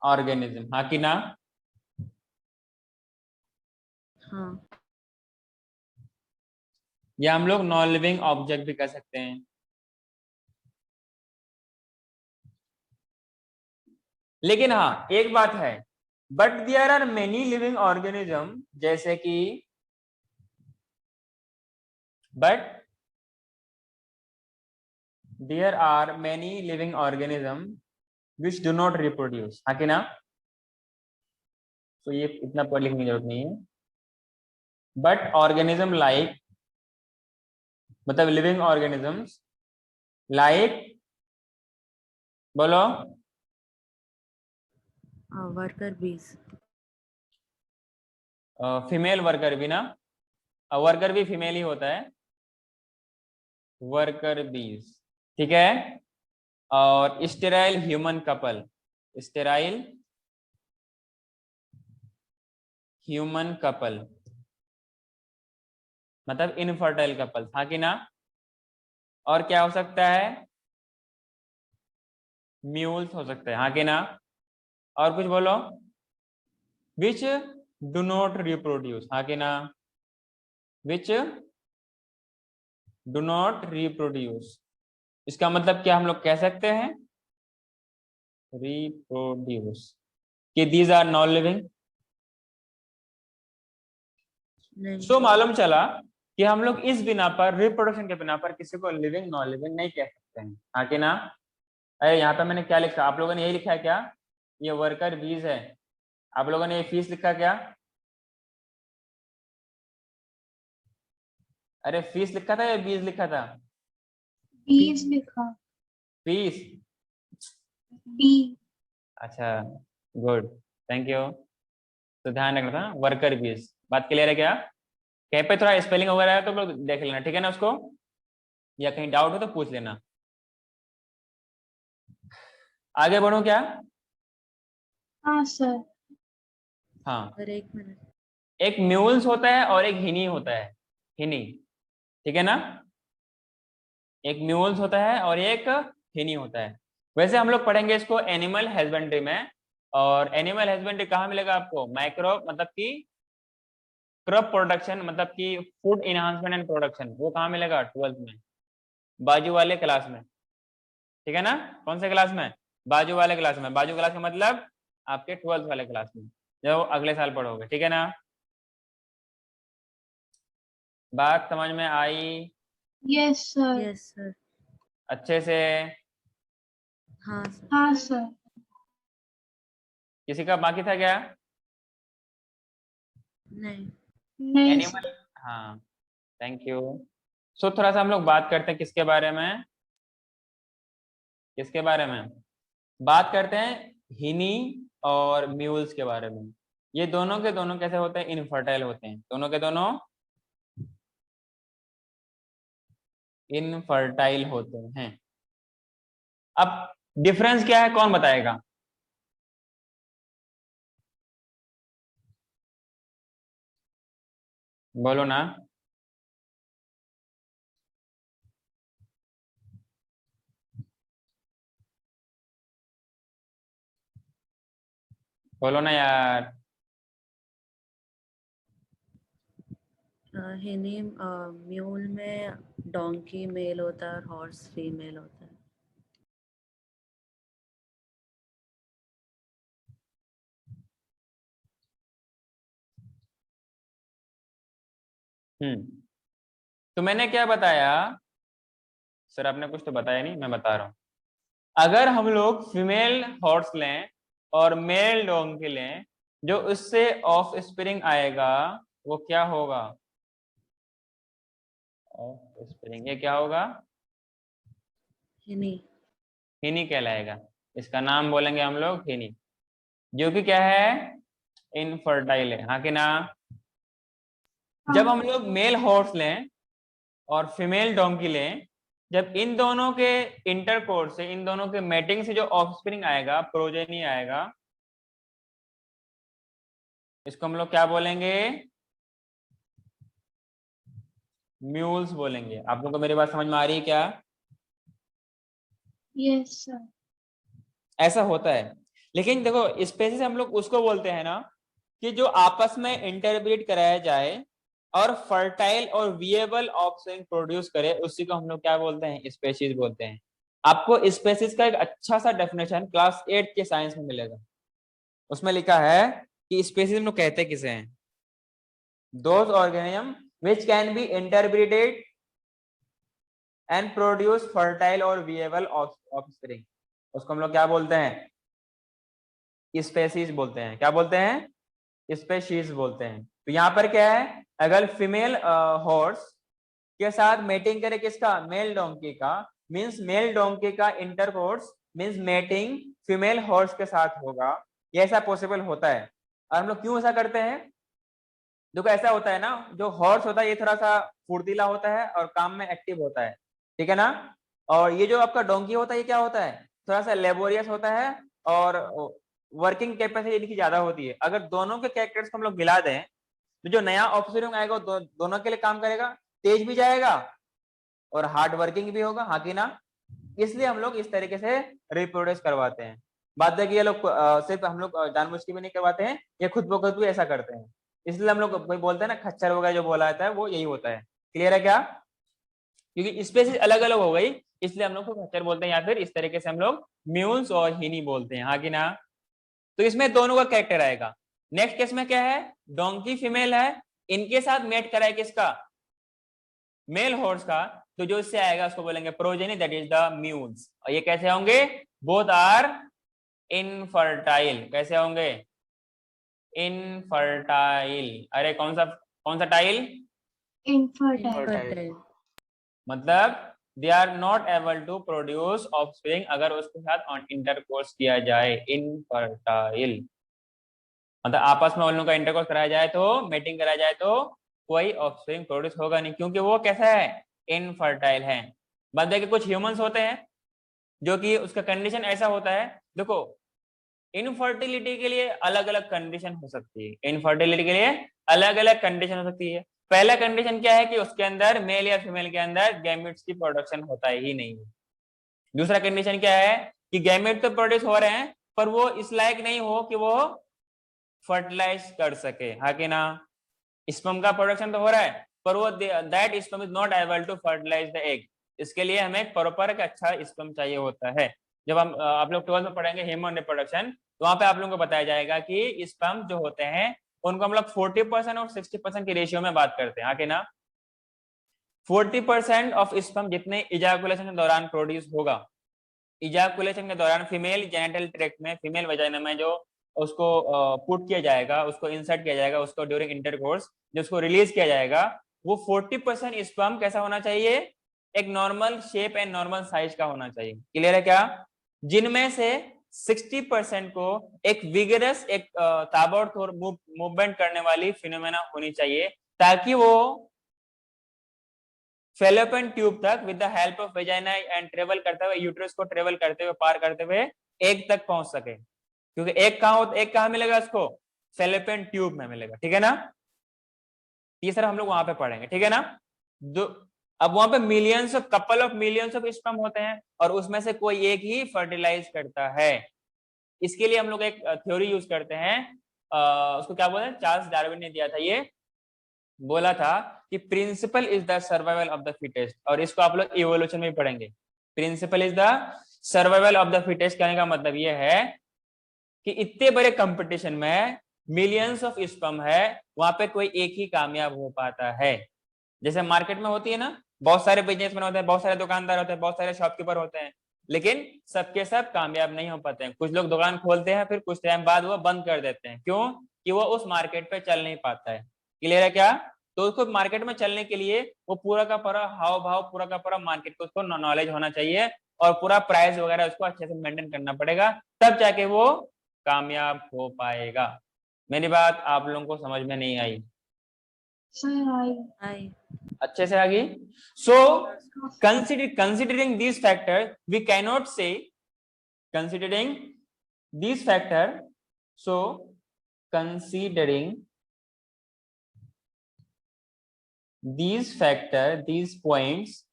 organism, हाँ कि ना? हाँ। या हम लोग नॉन लिविंग ऑब्जेक्ट भी कह सकते हैं। लेकिन हाँ एक बात है, but there are many living organism, जैसे कि but there are many living organism which do not reproduce, हाँ कि ना? तो ये इतना पढ़ लिखने की जरूरत नहीं है, बट ऑर्गेनिज्म लाइक, मतलब लिविंग ऑर्गेनिजम्स लाइक, बोलो वर्कर बीज। फीमेल वर्कर भी ना, वर्कर भी फीमेल ही होता है, वर्कर बीज, ठीक है? और sterile human couple, sterile human couple मतलब इनफर्टाइल कपल, हाँ कि ना? और क्या हो सकता है? म्यूल्स हो सकते हैं, हाँ कि ना? और कुछ बोलो, विच डू नॉट रिप्रोड्यूस, हाँ कि ना? विच डू नॉट रिप्रोड्यूस, इसका मतलब क्या हम लोग कह सकते हैं? रिप्रोड्यूस कि दीज आर नॉन लिविंग। सो मालूम चला कि हम लोग इस बिना पर, रिप्रोडक्शन के बिना पर किसी को लिविंग नॉन लिविंग नहीं कह सकते हैं, हाँ कि ना? अरे यहाँ पे मैंने क्या लिखा, आप लोगों ने यही लिखा है क्या? ये वर्कर बीज है, आप लोगों ने ये फीस लिखा क्या? अरे फीस लिखा था या बीज लिखा था? बीज लिखा। Piece, B. अच्छा गुड, थैंक यू। तो ध्यान रखना था, वर्कर बीस। बात क्लियर है क्या? कहीं पे थोड़ा स्पेलिंग वगैरह है तो लोग देख लेना, ठीक है ना उसको, या कहीं डाउट हो तो पूछ लेना। आगे बढ़ो क्या? हाँ सर। हाँ, सर एक मिनट। एक म्यूल्स होता है और एक हिनी होता है, हिनी, ठीक है ना? एक म्यूल्स होता है और एक हिनी होता है। वैसे हम लोग पढ़ेंगे इसको एनिमल हस्बेंड्री में, और एनिमल हस्बेंड्री कहाँ मिलेगा आपको? माइक्रो मतलब कि क्रॉप प्रोडक्शन, मतलब कि फूड इनहांसमेंट एंड प्रोडक्शन, वो कहाँ मिलेगा? 12th में, बाजू वाले क्लास में, ठीक है ना? कौन से क्लास में? बाजू वाले क्लास में। बाजू क्लास का मतलब आपके 12th वाले क्लास में, जो अगले साल पढ़ोगे, ठीक है ना? बात समझ में आई Yes sir. Yes sir. अच्छे से? हाँ सर। हाँ सर। किसी का बाकी था क्या? नहीं। नहीं एनिमल, सर। हाँ, थैंक यू। सो थोड़ा सा हम लोग बात करते हैं किसके बारे में, किसके बारे में बात करते हैं? हिनी और म्यूल्स के बारे में। ये दोनों के दोनों कैसे होते हैं? इनफर्टाइल होते हैं, दोनों के दोनों इनफर्टाइल होते हैं। अब डिफरेंस क्या है, कौन बताएगा? बोलो ना। बोलो ना यार। हिनी म्यूल में डोंकी मेल होता है और हॉर्स फीमेल होता है। तो मैंने क्या बताया सर? आपने कुछ तो बताया नहीं, मैं बता रहा हूं। अगर हम लोग फीमेल हॉर्स लें और मेल डोंकी लें, जो उससे ऑफ स्प्रिंग आएगा वो क्या होगा? ऑफ स्प्रिंग, ये क्या होगा? हिनी। हिनी कहलाएगा। इसका नाम बोलेंगे हम लोग हिनी, जो कि क्या है? इनफर्टाइल है, हाँ कि ना? जब हम लोग मेल हॉर्स लें और फीमेल डोंकी लें, जब इन दोनों के इंटरकोर्स से, इन दोनों के मेटिंग से जो ऑफस्प्रिंग आएगा, प्रोजेनी आएगा, इसको हम लोग क्या बोलेंगे? म्यूल्स बोलेंगे। आप लोगों को मेरी बात समझ में आ रही है क्या? Yes sir. ऐसा होता है। लेकिन देखो, स्पेसीज हम लोग उसको बोलते हैं ना कि जो आपस में इंटरब्रीड कराया जाए और फर्टाइल और विएबल ऑफस्प्रिंग प्रोड्यूस करे, उसी को हम लोग क्या बोलते हैं? स्पेसीज बोलते हैं। आपको स्पेसीज का एक अच्छा सा डेफिनेशन क्लास 8 के साइंस में मिलेगा। उसमें लिखा है कि स्पेसीज हम लोग कहते किसे हैं? Those organisms which can be interbreeded and produce fertile और विएबल ऑफस्प्रिंग, उसको हम लोग क्या बोलते हैं? स्पेसीज बोलते हैं। क्या बोलते हैं? स्पेशीज बोलते हैं। तो यहाँ पर क्या है? अगर फीमेल हॉर्स के साथ मेटिंग करे किसका? मेल डोंकी का, मींस मेल डोंकी का intercourse means mating female horse के साथ होगा। ये ऐसा पॉसिबल होता है। और हम लोग क्यों ऐसा करते हैं? देखो ऐसा होता है ना, जो हॉर्स होता है ये थोड़ा सा फुर्तीला होता है और काम में एक्टिव होता है, ठीक है ना? और ये जो आपका डोंकी होता है ये क्या होता है? थोड़ा सा लेबोरियस होता है और वर्किंग कैपेसिटी इनकी ज्यादा होती है। अगर दोनों के कैरेक्टर्स को हम लोग मिला दें तो जो नया ऑफिसर आएगा वो दोनों के लिए काम करेगा, तेज भी जाएगा और हार्ड वर्किंग भी होगा, हाँ कि ना? इसलिए हम लोग इस तरीके से रिप्रोड्यूस करवाते हैं। बात है कि ये लोग सिर्फ हम लोग जानबूझ के भी नहीं करवाते हैं, ये खुद ब खुद भी ऐसा करते हैं। इसलिए हम लोग कोई बोलते हैं ना खच्चर वगैरह जो बोला जाता है वो यही होता है। क्लियर है क्या? क्योंकि स्पेसीज अलग अलग हो गई, इसलिए हम लोग को खच्चर बोलते हैं, या फिर इस तरीके से हम लोग म्यूल्स और हिनी बोलते हैं, हाँ कि ना? तो इसमें दोनों का कैरेक्टर आएगा। नेक्स्ट केस में क्या है? डोंकी फीमेल है, इनके साथ मेट करा है किसका? मेल हॉर्स का। तो जो इससे आएगा उसको बोलेंगे progeny, that is the mules. और ये कैसे होंगे? Both are infertile. कैसे होंगे? इनफर्टाइल। अरे कौन सा टाइल? Infertile. Fertile. फर्टाइल। मतलब they are not able to produce offspring अगर उसके साथ इंटरकोर्स किया जाए, इनफर्टाइल, मतलब आपस में उन लोगों का इंटरकोर्स कराया जाए तो, मेटिंग कराया जाए तो कोई ऑफस्प्रिंग प्रोड्यूस होगा नहीं, क्योंकि वो कैसा है, इनफर्टाइल है। बाद देखिए कुछ ह्यूमंस होते हैं जो कि उसका कंडीशन ऐसा होता है, देखो इनफर्टिलिटी के लिए अलग अलग कंडीशन हो सकती है, इनफर्टिलिटी के लिए अलग अलग कंडीशन हो सकती है। पहला कंडीशन क्या है कि उसके अंदर मेल या फीमेल के अंदर गैमेट्स की प्रोडक्शन होता ही नहीं है। दूसरा कंडीशन क्या है कि गैमेट तो प्रोड्यूस हो रहे हैं पर वो इस लायक नहीं हो कि वो फर्टिलाइज कर सके, हाँ कि ना। स्पर्म का प्रोडक्शन तो हो रहा है पर वो that sperm is not able to fertilise the egg. इसके लिए हमें एक प्रॉपर एक अच्छा स्पर्म चाहिए होता है। जब हम आप लोग 12th में पढ़ेंगे ह्यूमन रिप्रोडक्शन, तो वहां पे आप लोगों को बताया जाएगा कि स्पर्म जो होते हैं उनको हम लोग 40% और 60% की रेशियो में बात करते हैं, हाँ कि ना। 40% ऑफ स्पर्म जितने इजैकुलेशन के दौरान प्रोड्यूस होगा, इजैकुलेशन के दौरान फीमेल जेनिटल ट्रैक्ट में, फीमेल वजाइना में जो उसको पुट किया जाएगा, उसको इंसर्ट किया जाएगा, उसको ड्यूरिंग इंटरकोर्स जो उसको रिलीज किया जाएगा, वो 40% स्पर्म कैसा होना चाहिए, एक normal shape and normal size का होना चाहिए। क्लियर है क्या? जिनमें से 60% को एक विगरस, एक ताबड़तोड़ मूवमेंट करने वाली फिनोमेना होनी चाहिए, ताकि वो फेलोपियन ट्यूब तक with the help of vagina and travel करते हुए, यूट्रस को ट्रेवल करते हुए, पार करते हुए एग तक पहुंच सके। क्योंकि एग कहां मिलेगा उसको, फेलोपियन ट्यूब में मिलेगा, ठीक है ना। ये सर हम लोग वहां पे पढ़ेंगे, ठीक है ना। अब वहां पे millions of, couple of millions of sperm होते हैं और उसमें से कोई एक ही फर्टिलाइज करता है। इसके लिए हम लोग एक थ्योरी यूज करते हैं, उसको क्या बोलते हैं, चार्ल्स डार्विन ने दिया था, ये बोला था कि principle is the survival of the fittest, और इसको आप लोग इवोल्यूशन में पढ़ेंगे। Principle is the survival of the fittest कहने का मतलब ये है कि इतने बड़े कंपटीशन में मिलियंस ऑफ स्पर्म है, वहां पे कोई एक ही कामयाब हो पाता है। जैसे मार्केट में होती है ना, बहुत सारे बिजनेसमैन होते हैं, बहुत सारे दुकानदार होते हैं, बहुत सारे शॉपकीपर होते हैं, लेकिन सबके सब कामयाब नहीं हो पाते हैं। कुछ लोग दुकान खोलते हैं फिर कुछ टाइम बाद वो बंद कर देते हैं, क्यों कि वो उस मार्केट पे चल नहीं पाता है। क्लियर है क्या? तो उसको मार्केट में चलने के लिए वो पूरा का पूरा हाव भाव, पूरा का पूरा मार्केट को उसको नॉलेज होना चाहिए और पूरा प्राइस वगैरह उसको अच्छे से मेंटेन करना पड़ेगा, तब जाके वो कामयाब हो पाएगा। मेरी बात आप लोगों को समझ में नहीं आई? आई। अच्छे से आ गई? सो considering these factors we cannot say, considering these factor, so considering these factor, these points,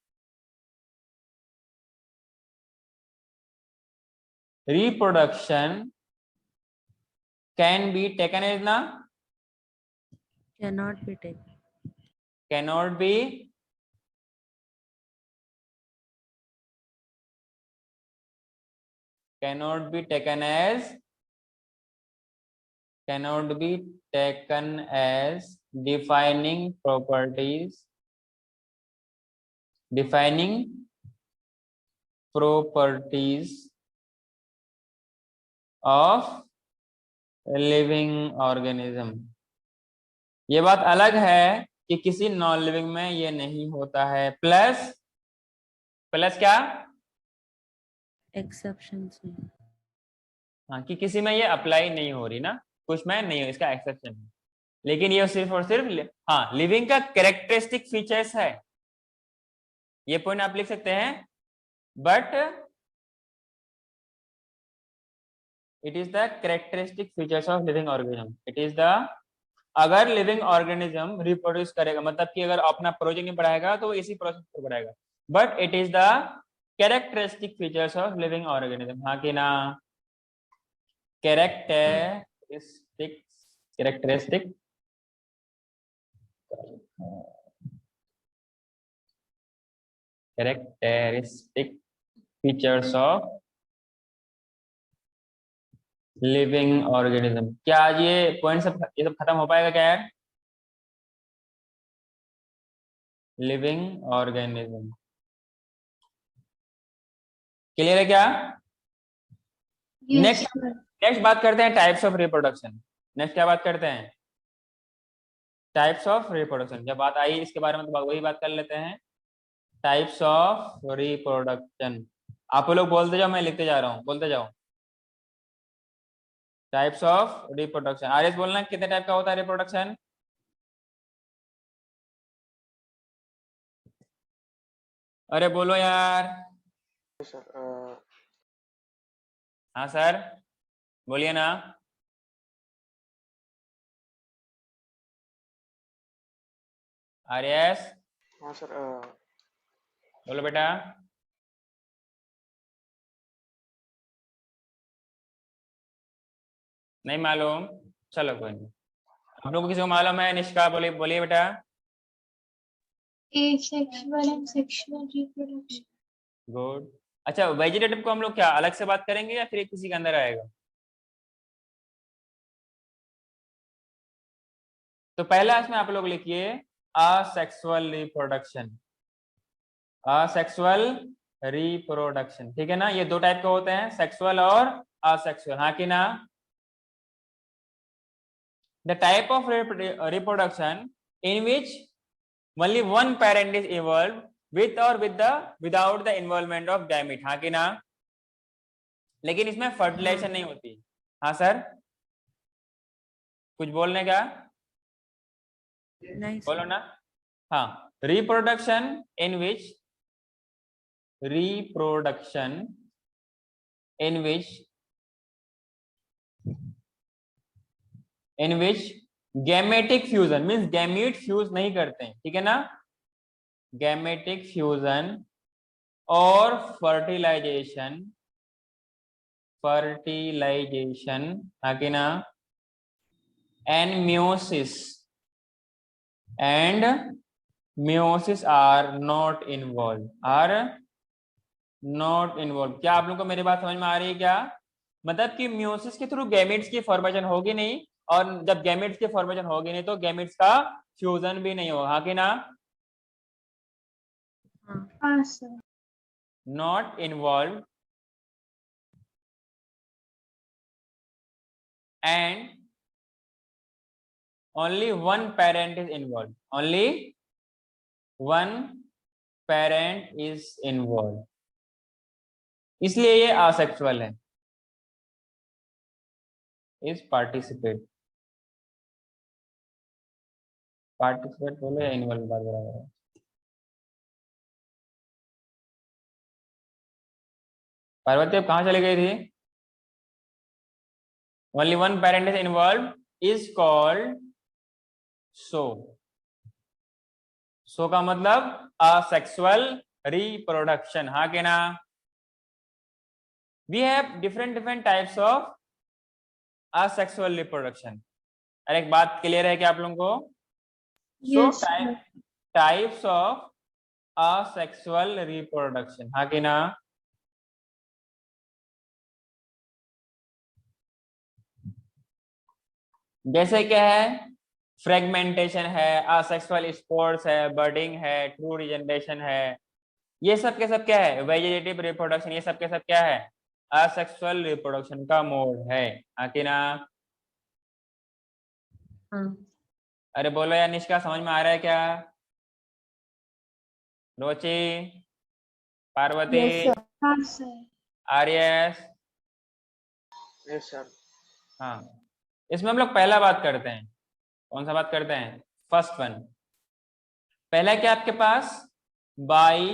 reproduction can be taken as na, Cannot be taken. cannot be taken as, cannot be taken as defining properties, defining properties of living organism. ये बात अलग है कि किसी non living में ये नहीं होता है। प्लस क्या, एक्सेप्शंस में। हाँ, कि किसी में ये अप्लाई नहीं हो रही ना, कुछ में नहीं हो, इसका एक्सेप्शन है। लेकिन ये सिर्फ और सिर्फ हाँ लिविंग का कैरेक्टरिस्टिक फीचर्स है, ये पॉइंट आप लिख सकते हैं। But it is the characteristic features of living organism, it is the, अगर लिविंग ऑर्गेनिज्म रिप्रोड्यूस करेगा, मतलब कि अगर अपना प्रोजेक्ट नहीं बढ़ाएगा तो वो इसी प्रोसेस को बढ़ाएगा, but it is the characteristic features of living organism, हाँ कि ना। Characteristic features of living organism. क्या आज ये पॉइंट सब, ये सब खत्म हो पाएगा क्या यार? लिविंग ऑर्गेनिज्म क्लियर है क्या? नेक्स्ट बात करते हैं टाइप्स ऑफ रिप्रोडक्शन। नेक्स्ट क्या बात करते हैं? Types of reproduction. जब बात आई इसके बारे में तो वही बात कर लेते हैं। Types of reproduction. आप लोग बोलते जाओ, मैं लिखते जा रहा हूँ, बोलते जाओ। Types of reproduction. आर बोलना कितने टाइप का होता है रिप्रोडक्शन? अरे बोलो यार। Yes, sir. हाँ सर, बोलिए ना। आर्यस हाँ सर। बोलो बेटा। नहीं मालूम, चलो कोई नहीं। आप लोगों को किसी को मालूम है? निष्का बोलिए, बोलिए बेटा। asexual and sexual reproduction. Good. अच्छा, वेजिटेटिव को हम लोग क्या अलग से बात करेंगे या फिर किसी के अंदर आएगा? तो पहला इसमें आप लोग लिखिए असेक्सुअल रिप्रोडक्शन। असेक्सुअल रिप्रोडक्शन, ठीक है ना? ये दो टाइप के होते हैं, सेक्सुअल और असेक्सुअल, हाँ कि ना? The type of reproduction in which only one parent is evolved with or without the involvement of gamete, हाँ कि ना? लेकिन इसमें फर्टिलाइजेशन नहीं होती। हाँ सर, कुछ बोलने का? नहीं बोलो सर। ना। हाँ, reproduction in which gametic fusion means gamete fuse नहीं करते हैं, ठीक है ना? गैमेटिक फ्यूजन और फर्टिलाइजेशन हाँ कि ना? And meiosis are not involve, क्या आप लोगों को मेरी बात समझ में आ रही है क्या? मतलब कि म्योसिस के थ्रू गैमेट्स की फॉर्मेशन होगी नहीं, और जब गैमेट्स की फॉर्मेशन होगी नहीं तो गैमेट्स का फ्यूजन भी नहीं होगा, हाँ कि ना? हाँ sir. Not involve and only one parent is involved, only one parent is involved, इसलिए ये असेक्सुअल है। इस पार्टिसिपेट बोलो या इन्वॉल्व, बात बराबर है। पार्वती अब कहाँ चली गई थी? only one parent is involved is called सो का मतलब असेक्सुअल रिप्रोडक्शन, हाँ कि ना? We have different types of asexual reproduction. अरे एक बात क्लियर है क्या आप लोगों को? So Yes, sir. Types of asexual reproduction, हाँ कि ना? जैसे क्या है? फ्रेगमेंटेशन है, असेक्सुअल स्पोर्स है, बर्डिंग है, ट्रू रिजनरेशन है। ये सब के सब क्या है? Vegetative reproduction. ये सब के सब क्या है? असेक्सुअल रिप्रोडक्शन का मोड है, हाँ कि ना? हाँ। अरे बोलो यार, निष्का समझ में आ रहा है क्या? रोची, पार्वती, Yes, sir. हाँ सर। आर्यस। Yes, sir. हाँ, इसमें हम लोग पहला बात करते हैं। कौन सा बात करते हैं? First one. पहला क्या आपके पास? By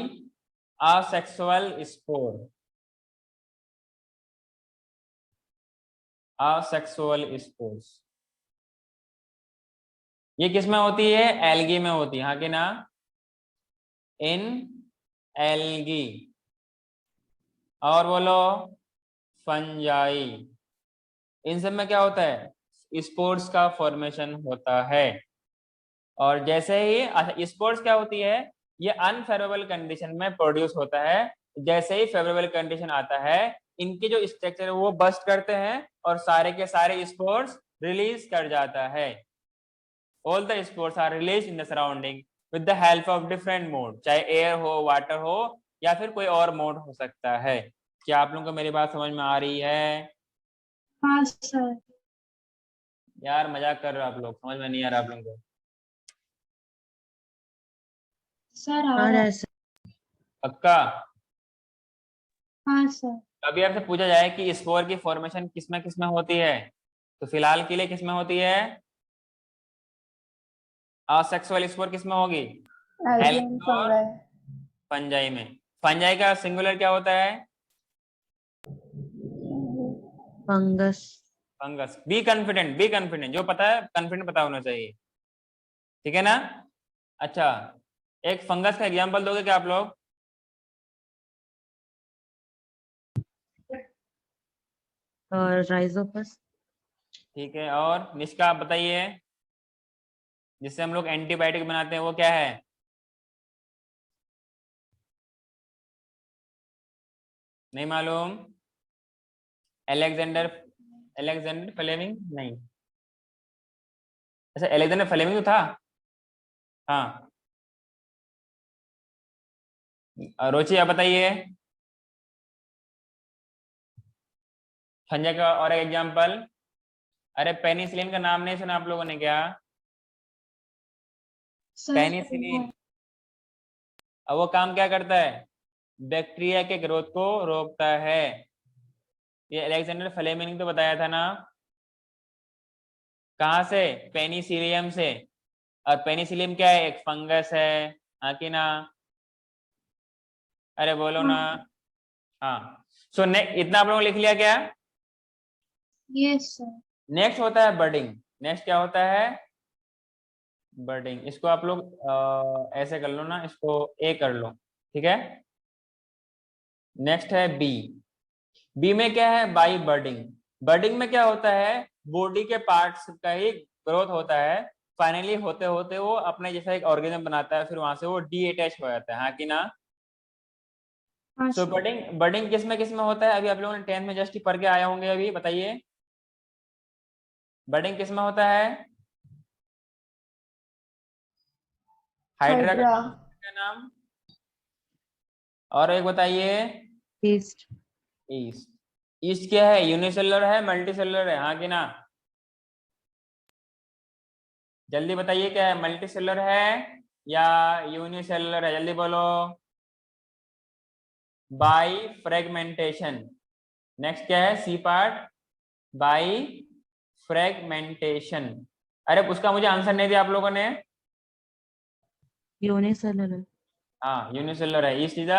asexual spore, asexual spores. ये किस में होती है? एल्गी में होती है, हाँ कि ना? इन एल्गी। और बोलो फंजाई। इन सब में क्या होता है? स्पोर्स का फॉर्मेशन होता है। और जैसे ही स्पोर्स क्या होती है? ये अनफेवरेबल कंडीशन में प्रोड्यूस होता है। जैसे ही फेवरेबल कंडीशन आता है, इनके जो स्ट्रक्चर है वो बस्ट करते हैं और सारे के सारे स्पोर्स रिलीज कर जाता है। All the spores are release in the surrounding with the help of different mode, चाहे एयर हो, वाटर हो, या फिर कोई और मोड हो सकता है। क्या आप लोगों को मेरी बात समझ में आ रही है? हाँ सर। यार मजाक कर रहे हो आप लोग, समझ में नहीं आ रहा आप लोगों को? सर आ आ रहा रहा है। है सर। पक्का? हाँ सर। अभी आपसे पूछा जाए कि स्पोर की फॉर्मेशन किसमें किसमें होती है, तो फिलहाल के लिए किसमें होती है? असेक्सुअल स्पोर किसमें होगी? algae and हेलिक्स और fungi. फंजाई में। फंजाई का सिंगुलर क्या होता है? फंगस। फंगस। बी कॉन्फिडेंट, जो पता है कॉन्फिडेंट पता होना चाहिए, ठीक है ना? अच्छा, एक फंगस का एग्जांपल दोगे क्या आप लोग? और राइजोपस। ठीक है, और निष्का आप बताइए, जिससे हम लोग एंटीबायोटिक बनाते हैं वो क्या है? नहीं मालूम? Alexander Alexander Fleming? नहीं, अच्छा एलेक्जेंडर फ्लेमिंग तो था। हाँ, रोची आप बताइए, फंजा का और एक एग्जांपल। अरे पेनिसिलिन का नाम नहीं सुना आप लोगों ने क्या? सर पेनिसिलिन, अब वो काम क्या करता है? बैक्टीरिया के ग्रोथ को रोकता है। ये अलेक्जेंडर फ्लेमिंग ने तो बताया था ना। कहाँ से? पेनिसिलियम से। और पेनिसिलियम क्या है? एक फंगस है, हाँ कि ना? अरे बोलो ना। हाँ, सो इतना आप लोगों ने लिख लिया क्या? Yes sir. नेक्स्ट होता है बर्डिंग। नेक्स्ट क्या होता है? बर्डिंग। इसको आप लोग ऐसे कर लो ना, इसको ए कर लो, ठीक है? नेक्स्ट है बी। बी में क्या है? बाई बर्डिंग। बर्डिंग में क्या होता है? बॉडी के पार्ट्स का ही ग्रोथ होता है, फाइनली होते होते वो अपने जैसा एक ऑर्गेनिज्म बनाता है, फिर वहां से वो डी अटैच हो जाता है, हाँ कि ना? हाँ सो सर। बर्डिंग बर्डिंग किस में होता है? अभी आप लोगों ने 10th में जस्ट ही पढ़ के आए होंगे, अभी बताइए बर्डिंग किस में होता है? हाइड्रा का Hydra. नाम, का नाम, और एक बताइए। ईस्ट। ईस्ट। ईस्ट क्या है? यूनिसेलुलर है, मल्टीसेलुलर है, हाँ कि ना? जल्दी बताइए, क्या है? मल्टीसेलुलर है या यूनिसेलुलर है? जल्दी बोलो। By fragmentation. नेक्स्ट क्या है? C part, by fragmentation. अरे उसका मुझे आंसर नहीं दिया आप लोगों ने। यूनिसेलुलर। हाँ यूनिसेलुलर है, ईस्ट इज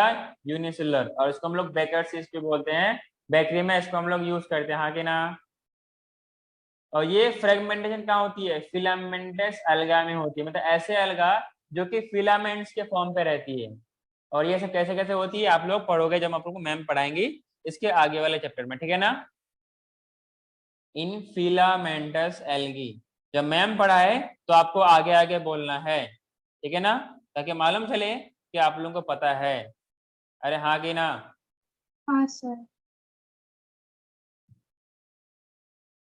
यूनिसेलुलर, और इसको हम लोग बेकर्स ईस्ट भी बोलते हैं। बेकरी में इसको हम लोग यूज करते हैं, हाँ कि ना? और ये फ्रेगमेंटेशन कहाँ होती है? फिलामेंटस अलगा में होती है, मतलब ऐसे अलगा जो कि फिलामेंट्स के फॉर्म पे रहती है। और ये सब कैसे कैसे होती है आप लोग पढ़ोगे जब आप लोग को मैम पढ़ाएंगी इसके आगे वाले चैप्टर में, ठीक है ना? इन फिलामेंटस एल्गी जब मैम पढ़ाए तो आपको आगे आगे बोलना है, ठीक है ना? ताकि मालूम चले कि आप लोगों को पता है। अरे हाँ कि ना? हाँ सर।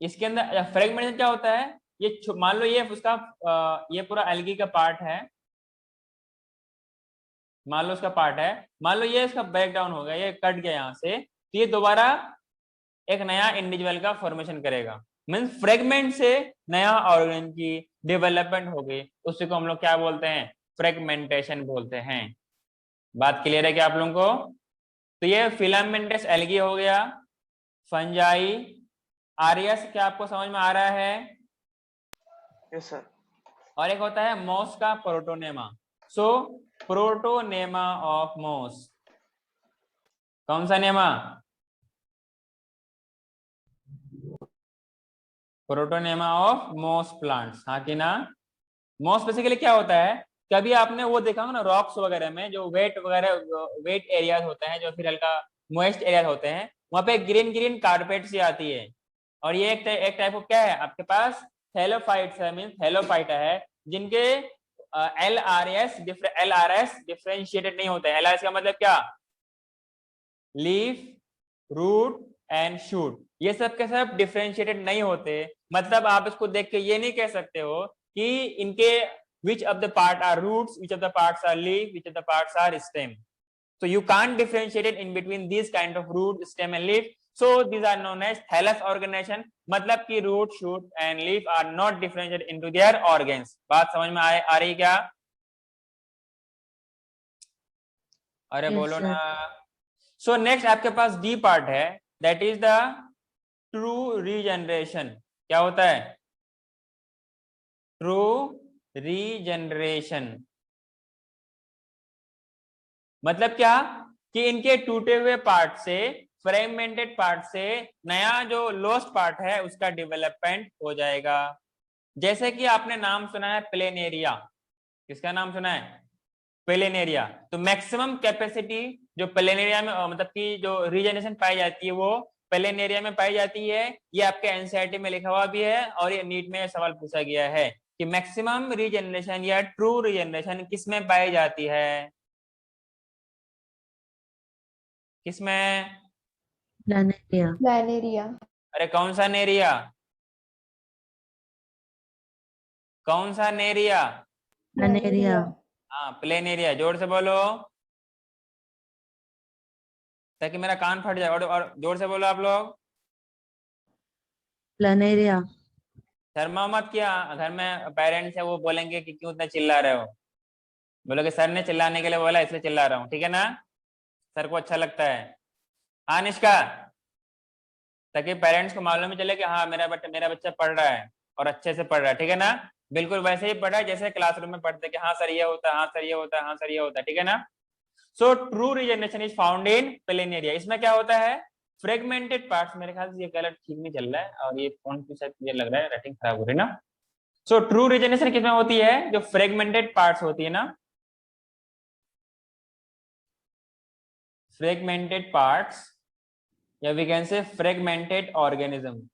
इसके अंदर फ्रेगमेंटेशन क्या होता है? ये मान लो ये उसका ये पूरा एल्गी का पार्ट है, मान लो उसका पार्ट है, मान लो ये इसका ब्रेक डाउन हो गया, ये कट गया यहाँ से, तो ये दोबारा एक नया इंडिविजुअल का फॉर्मेशन करेगा। मीन्स फ्रेगमेंट से नया ऑर्गन की डेवलपमेंट हो गई, उसी को हम लोग क्या बोलते हैं? फ्रेगमेंटेशन बोलते हैं। बात क्लियर है क्या आप लोगों को? तो ये फिलामेंटस एल्गी हो गया, फंजाई, आरियस क्या आपको समझ में आ रहा है? Yes sir. और एक होता है मॉस का protonema. So protonema of moss, कौन सा नेमा? प्रोटोनेमा ऑफ मॉस प्लांट्स, हाँ कि ना? मॉस बेसिकली क्या होता है? कभी आपने वो देखा होगा ना रॉक्स वगैरह में, जो वेट वगैरह वेट एरियाज होते हैं, जो फिर हल्का मॉइस्ट एरियाज होते हैं, वहां पे ग्रीन ग्रीन कारपेट सी आती है। और ये एक टाइप ऑफ क्या है आपके पास? थैलोफाइट्स है, मीन थैलोफाइटा है, जिनके एल आर एस डिफ्रेंशिएटेड नहीं होते हैं। एल आर एस का मतलब क्या? लीफ, रूट एंड शूट, ये सब के सब डिफ्रेंशिएटेड नहीं होते। मतलब आप इसको देख के ये नहीं कह सकते हो कि इनके which of the part are roots, which of the parts are leaf, which of the parts are stem. So you can't differentiate it in between these kind of root, stem and leaf. So these are known as thallus organization. मतलब कि root, shoot and leaf are not differentiated into their organs. बात समझ में आ रही क्या? अरे Yes, बोलो sir. ना। सो नेक्स्ट आपके पास डी पार्ट है, that is the true regeneration. क्या होता है? ट्रू रीजनरेशन मतलब क्या कि इनके टूटे हुए पार्ट से, फ्रेगमेंटेड पार्ट से नया जो लॉस्ट पार्ट है उसका डेवलपमेंट हो जाएगा। जैसे कि आपने नाम सुना है प्लेनेरिया। किसका नाम सुना है? प्लेनेरिया। तो मैक्सिमम कैपेसिटी जो प्लेनेरिया में मतलब कि जो रीजनरेशन पाई जाती है वो प्लेनेरिया में पाई जाती है। ये आपके एनसीईआरटी में लिखा हुआ भी है और ये नीट में सवाल पूछा गया है कि मैक्सिमम रीजनरेशन या ट्रू रीजनरेशन किस में पाई जाती है? किसमें? Planaria. प्लानेरिया। अरे कौन सा नेरिया? कौन सा नेरिया? Planaria. हाँ प्लेनेरिया। जोर से बोलो ताकि मेरा कान फट जाए। और जोर से बोलो आप लोग। Planaria. शर्मा मत किया। घर में पेरेंट्स है वो बोलेंगे कि क्यों इतना चिल्ला रहे हो। बोलोगे सर ने चिल्लाने के लिए बोला इसलिए चिल्ला रहा हूँ, ठीक है ना? सर को अच्छा लगता है। हाँ निष्का, ताकि पेरेंट्स को मालूम ही चले कि हाँ मेरा बच्चा पढ़ रहा है और अच्छे से पढ़ रहा है, ठीक है ना? बिल्कुल वैसे ही पढ़ रहा है जैसे क्लासरूम में पढ़ते कि हाँ सर ये होता है, हाँ सर ये होता है, हाँ सर ये होता है, ठीक है ना? So true regeneration is found in planaria. इसमें क्या होता है? Fragmented parts. मेरे ख्याल से ये कलर ठीक नहीं चल रहा है और ये फोन की शायद ये लग रहा है राइटिंग खराब हो रही है ना। सो ट्रू रीजनरेशन किसमें होती है? जो फ्रेगमेंटेड पार्ट्स होती है ना, फ्रेगमेंटेड पार्ट्स या we can say fragmented organism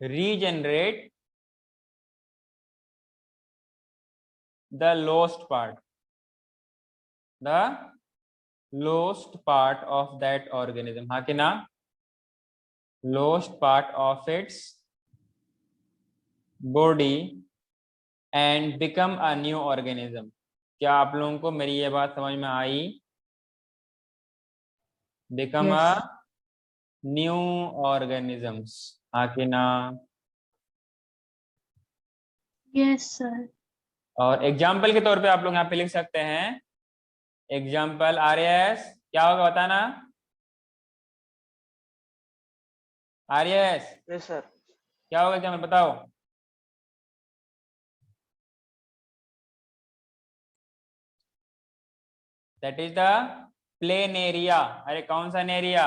regenerate the lost part, the lost part of that organism। हाँ कि ना? lost part of its body and become a new organism। क्या आप लोगों को मेरी ये बात समझ में आई? become Yes. a new organisms। हाँ कि ना? Yes, sir. और एग्जाम्पल के तौर पे आप लोग यहाँ पे लिख सकते हैं एग्जाम्पल आरएस। क्या होगा बताना? RS Yes, sir. क्या होगा एग्जाम्पल बताओ? That is the planaria. अरे कौन सा नेरिया?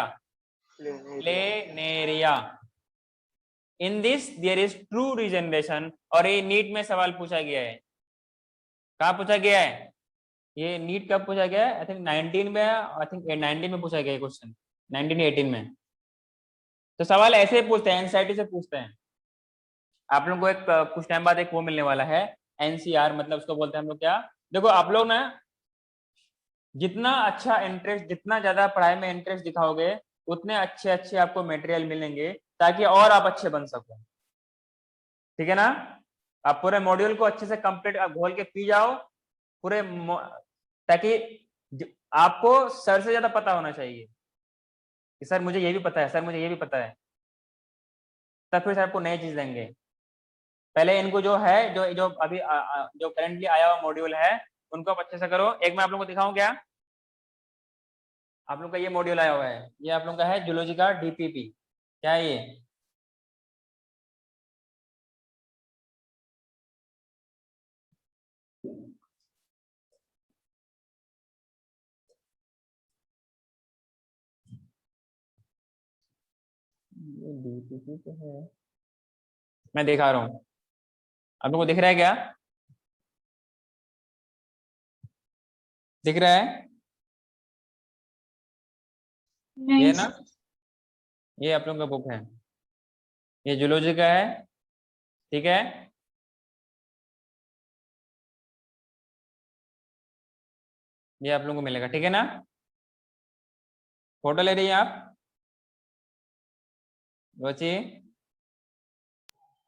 Planaria. Planaria. In this there is true regeneration. और ये नीट में सवाल पूछा गया है। कहाँ पूछा गया है? ये नीट कब पूछा गया है? आई थिंक 19 में, आई थिंक 19 में पूछा गया क्वेश्चन, 1918 में। तो सवाल ऐसे ही पूछते हैं, एनसीईआरटी से पूछते हैं। आप लोगों को एक कुछ टाइम बाद एक वो मिलने वाला है एनसीआर, मतलब उसको बोलते हैं हम लोग क्या। देखो आप लोग ना जितना अच्छा इंटरेस्ट, जितना ज्यादा पढ़ाई में इंटरेस्ट दिखाओगे उतने अच्छे अच्छे आपको मटेरियल मिलेंगे ताकि और आप अच्छे बन सको, ठीक है ना? आप पूरे मॉड्यूल को अच्छे से कंप्लीट घोल के पी जाओ पूरे ताकि आपको सर से ज्यादा पता होना चाहिए कि सर मुझे ये भी पता है, सर मुझे ये भी पता है। तब फिर सर आपको नई चीज देंगे। पहले इनको जो है जो जो अभी जो करेंटली आया हुआ मॉड्यूल है उनको आप अच्छे से करो। एक मैं आप लोगों को दिखाऊं क्या? आप लोग का ये मॉड्यूल आया हुआ है, ये आप लोग का है जूलॉजी का डीपीपी। क्या है ये? ये डीपीपी तो है, मैं दिखा रहा हूँ। आप लोगों को दिख रहा है क्या? दिख रहा है? ये Nice. ना, ये आप लोगों का बुक है, ये जूलॉजी का है, ठीक है? ये आप लोगों को मिलेगा, ठीक है ना? फोटो ले रही है आप रोची?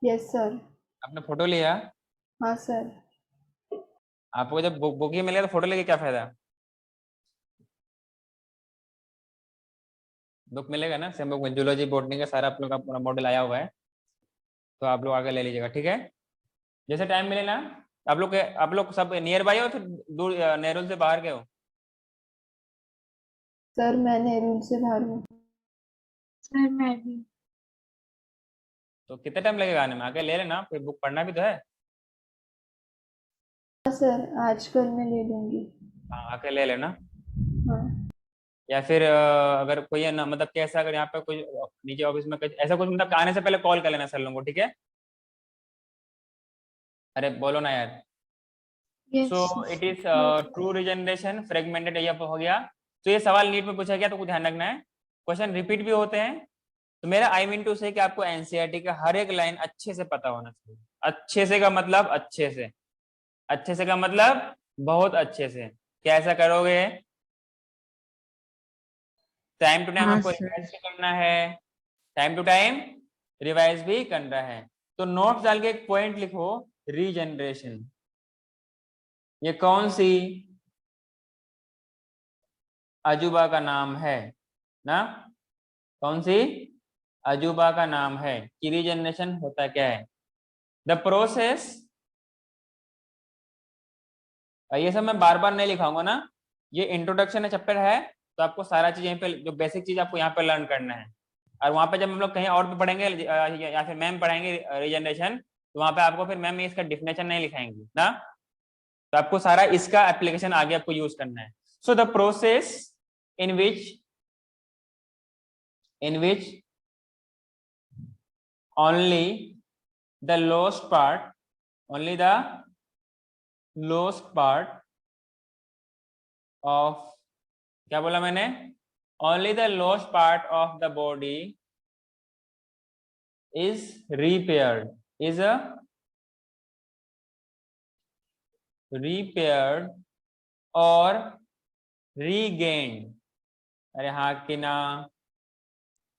Yes sir. आपने फोटो लिया? हाँ सर। आपको जब बुक ही मिलेगा तो फोटो लेके क्या फायदा? बुक मिलेगा ना, सेम बुक में जूलॉजी बॉटनी का सारा आप लोग का पूरा मॉडल आया हुआ है, तो आप लोग आगे ले लीजिएगा, ठीक है? जैसे टाइम मिले ना आप लोग सब नियर बाय हो, फिर दूर नेहरू से बाहर गए हो? सर मैं नेहरू से बाहर हूँ। सर मैं भी। तो कितना टाइम लगेगा आने में? आके ले लेना, फिर बुक पढ़ना भी तो है। हाँ सर, आज कल मैं ले लूँगी। हाँ, आके ले लेना। हाँ या फिर अगर कोई है ना, मतलब कैसा, अगर यहाँ पे कोई नीचे ऑफिस में कुछ ऐसा कुछ, मतलब आने से पहले कॉल कर लेना सर लोगों को, ठीक है? अरे बोलो ना यार। Yes so it is true regeneration fragmented, ये हो गया। तो ये सवाल नीट में पूछा गया, तो कुछ ध्यान रखना है, क्वेश्चन रिपीट भी होते हैं। तो मेरा आई मीन टू से कि आपको एनसीईआरटी का हर एक लाइन अच्छे से पता होना चाहिए। अच्छे से का मतलब अच्छे से, अच्छे से का मतलब बहुत अच्छे से। कैसा करोगे? टाइम टू टाइम हाँ आपको सर। रिवाइज भी करना है, टाइम टू टाइम रिवाइज भी करना है। तो नोट्स डाल के एक पॉइंट लिखो, रीजनरेशन। ये कौन सी अजूबा का नाम है ना? कौन सी अजूबा का नाम है कि रीजनरेशन होता क्या है? द प्रोसेस, ये सब मैं बार बार नहीं लिखाऊंगा ना, ये इंट्रोडक्शन है चैप्टर है, तो आपको सारा चीज यहीं पे, जो बेसिक चीज आपको यहाँ पे लर्न करना है। और वहां पे जब हम लोग कहीं और भी पढ़ेंगे या फिर मैम पढ़ाएंगे रीजनरेशन, तो वहां पे आपको फिर मैम इसका डिफिनेशन नहीं लिखाएंगे ना, तो आपको सारा इसका एप्लीकेशन आगे आपको यूज करना है। So the process in which only the lowest part, only the lowest part of, क्या बोला मैंने? only the lowest part of the body is repaired, is a repaired or regained। अरे हाँ कि ना?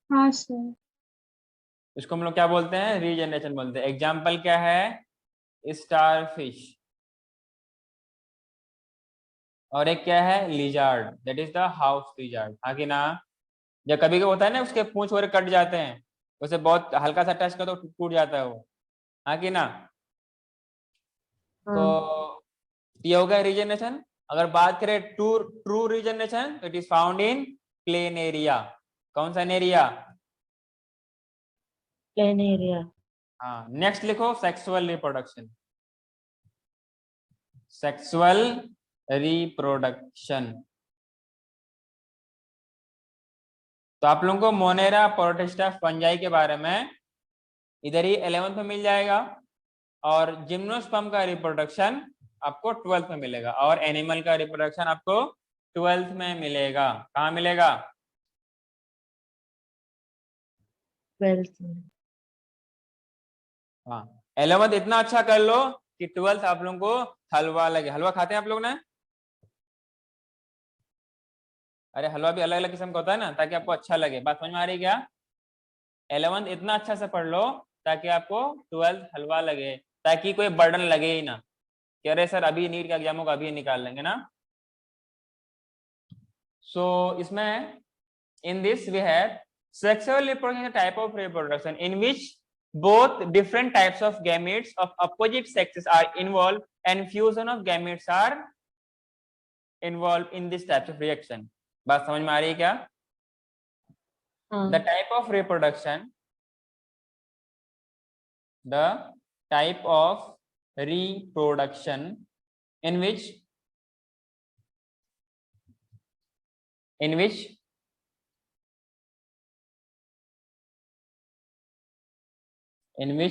हाँ सर। इसको हम लोग क्या बोलते हैं? रीजनरेशन बोलते हैं। एग्जाम्पल क्या है? स्टार फिश, और एक क्या है? Lizard, that is the house lizard. हाँ कि ना? जब कभी कभी होता है ना, उसके पूंछ वगैरह कट जाते हैं, उसे बहुत हल्का सा टच करो तो टूट जाता है वो। हाँ कि ना? तो हाँ ये हो गया रीजनरेशन। अगर बात करें true regeneration, it is found in plain area. कौन सा एरिया? Plain area. हाँ, नेक्स्ट लिखो सेक्सुअल रिप्रोडक्शन। सेक्सुअल रिप्रोडक्शन, तो आप लोगों को मोनेरा प्रोटिस्टा फंजाई के बारे में इधर ही 11th में मिल जाएगा, और जिम्नोस्पर्म का रिप्रोडक्शन आपको 12th में मिलेगा, और एनिमल का रिप्रोडक्शन आपको 12th में मिलेगा। कहाँ मिलेगा? 12th में। हाँ, 11th इतना अच्छा कर लो कि 12th आप लोगों को हलवा लगे। हलवा खाते हैं आप लोग ना? अरे हलवा भी अलग अलग किस्म का होता है ना, ताकि आपको अच्छा लगे। बात समझ में आ रही है क्या? 11th इतना अच्छा से पढ़ लो ताकि आपको 12th हलवा लगे, ताकि कोई बर्डन लगे ही ना कि अरे सर अभी नीट का एग्जाम होगा, अभी निकाल लेंगे ना। सो इसमें in this we have sexual reproduction, type of reproduction in which both different types of gametes of opposite sexes are involved and fusion of gametes are involved in this type of reaction। बात समझ में आ रही है क्या? हाँ the type of reproduction, the type of reproduction in which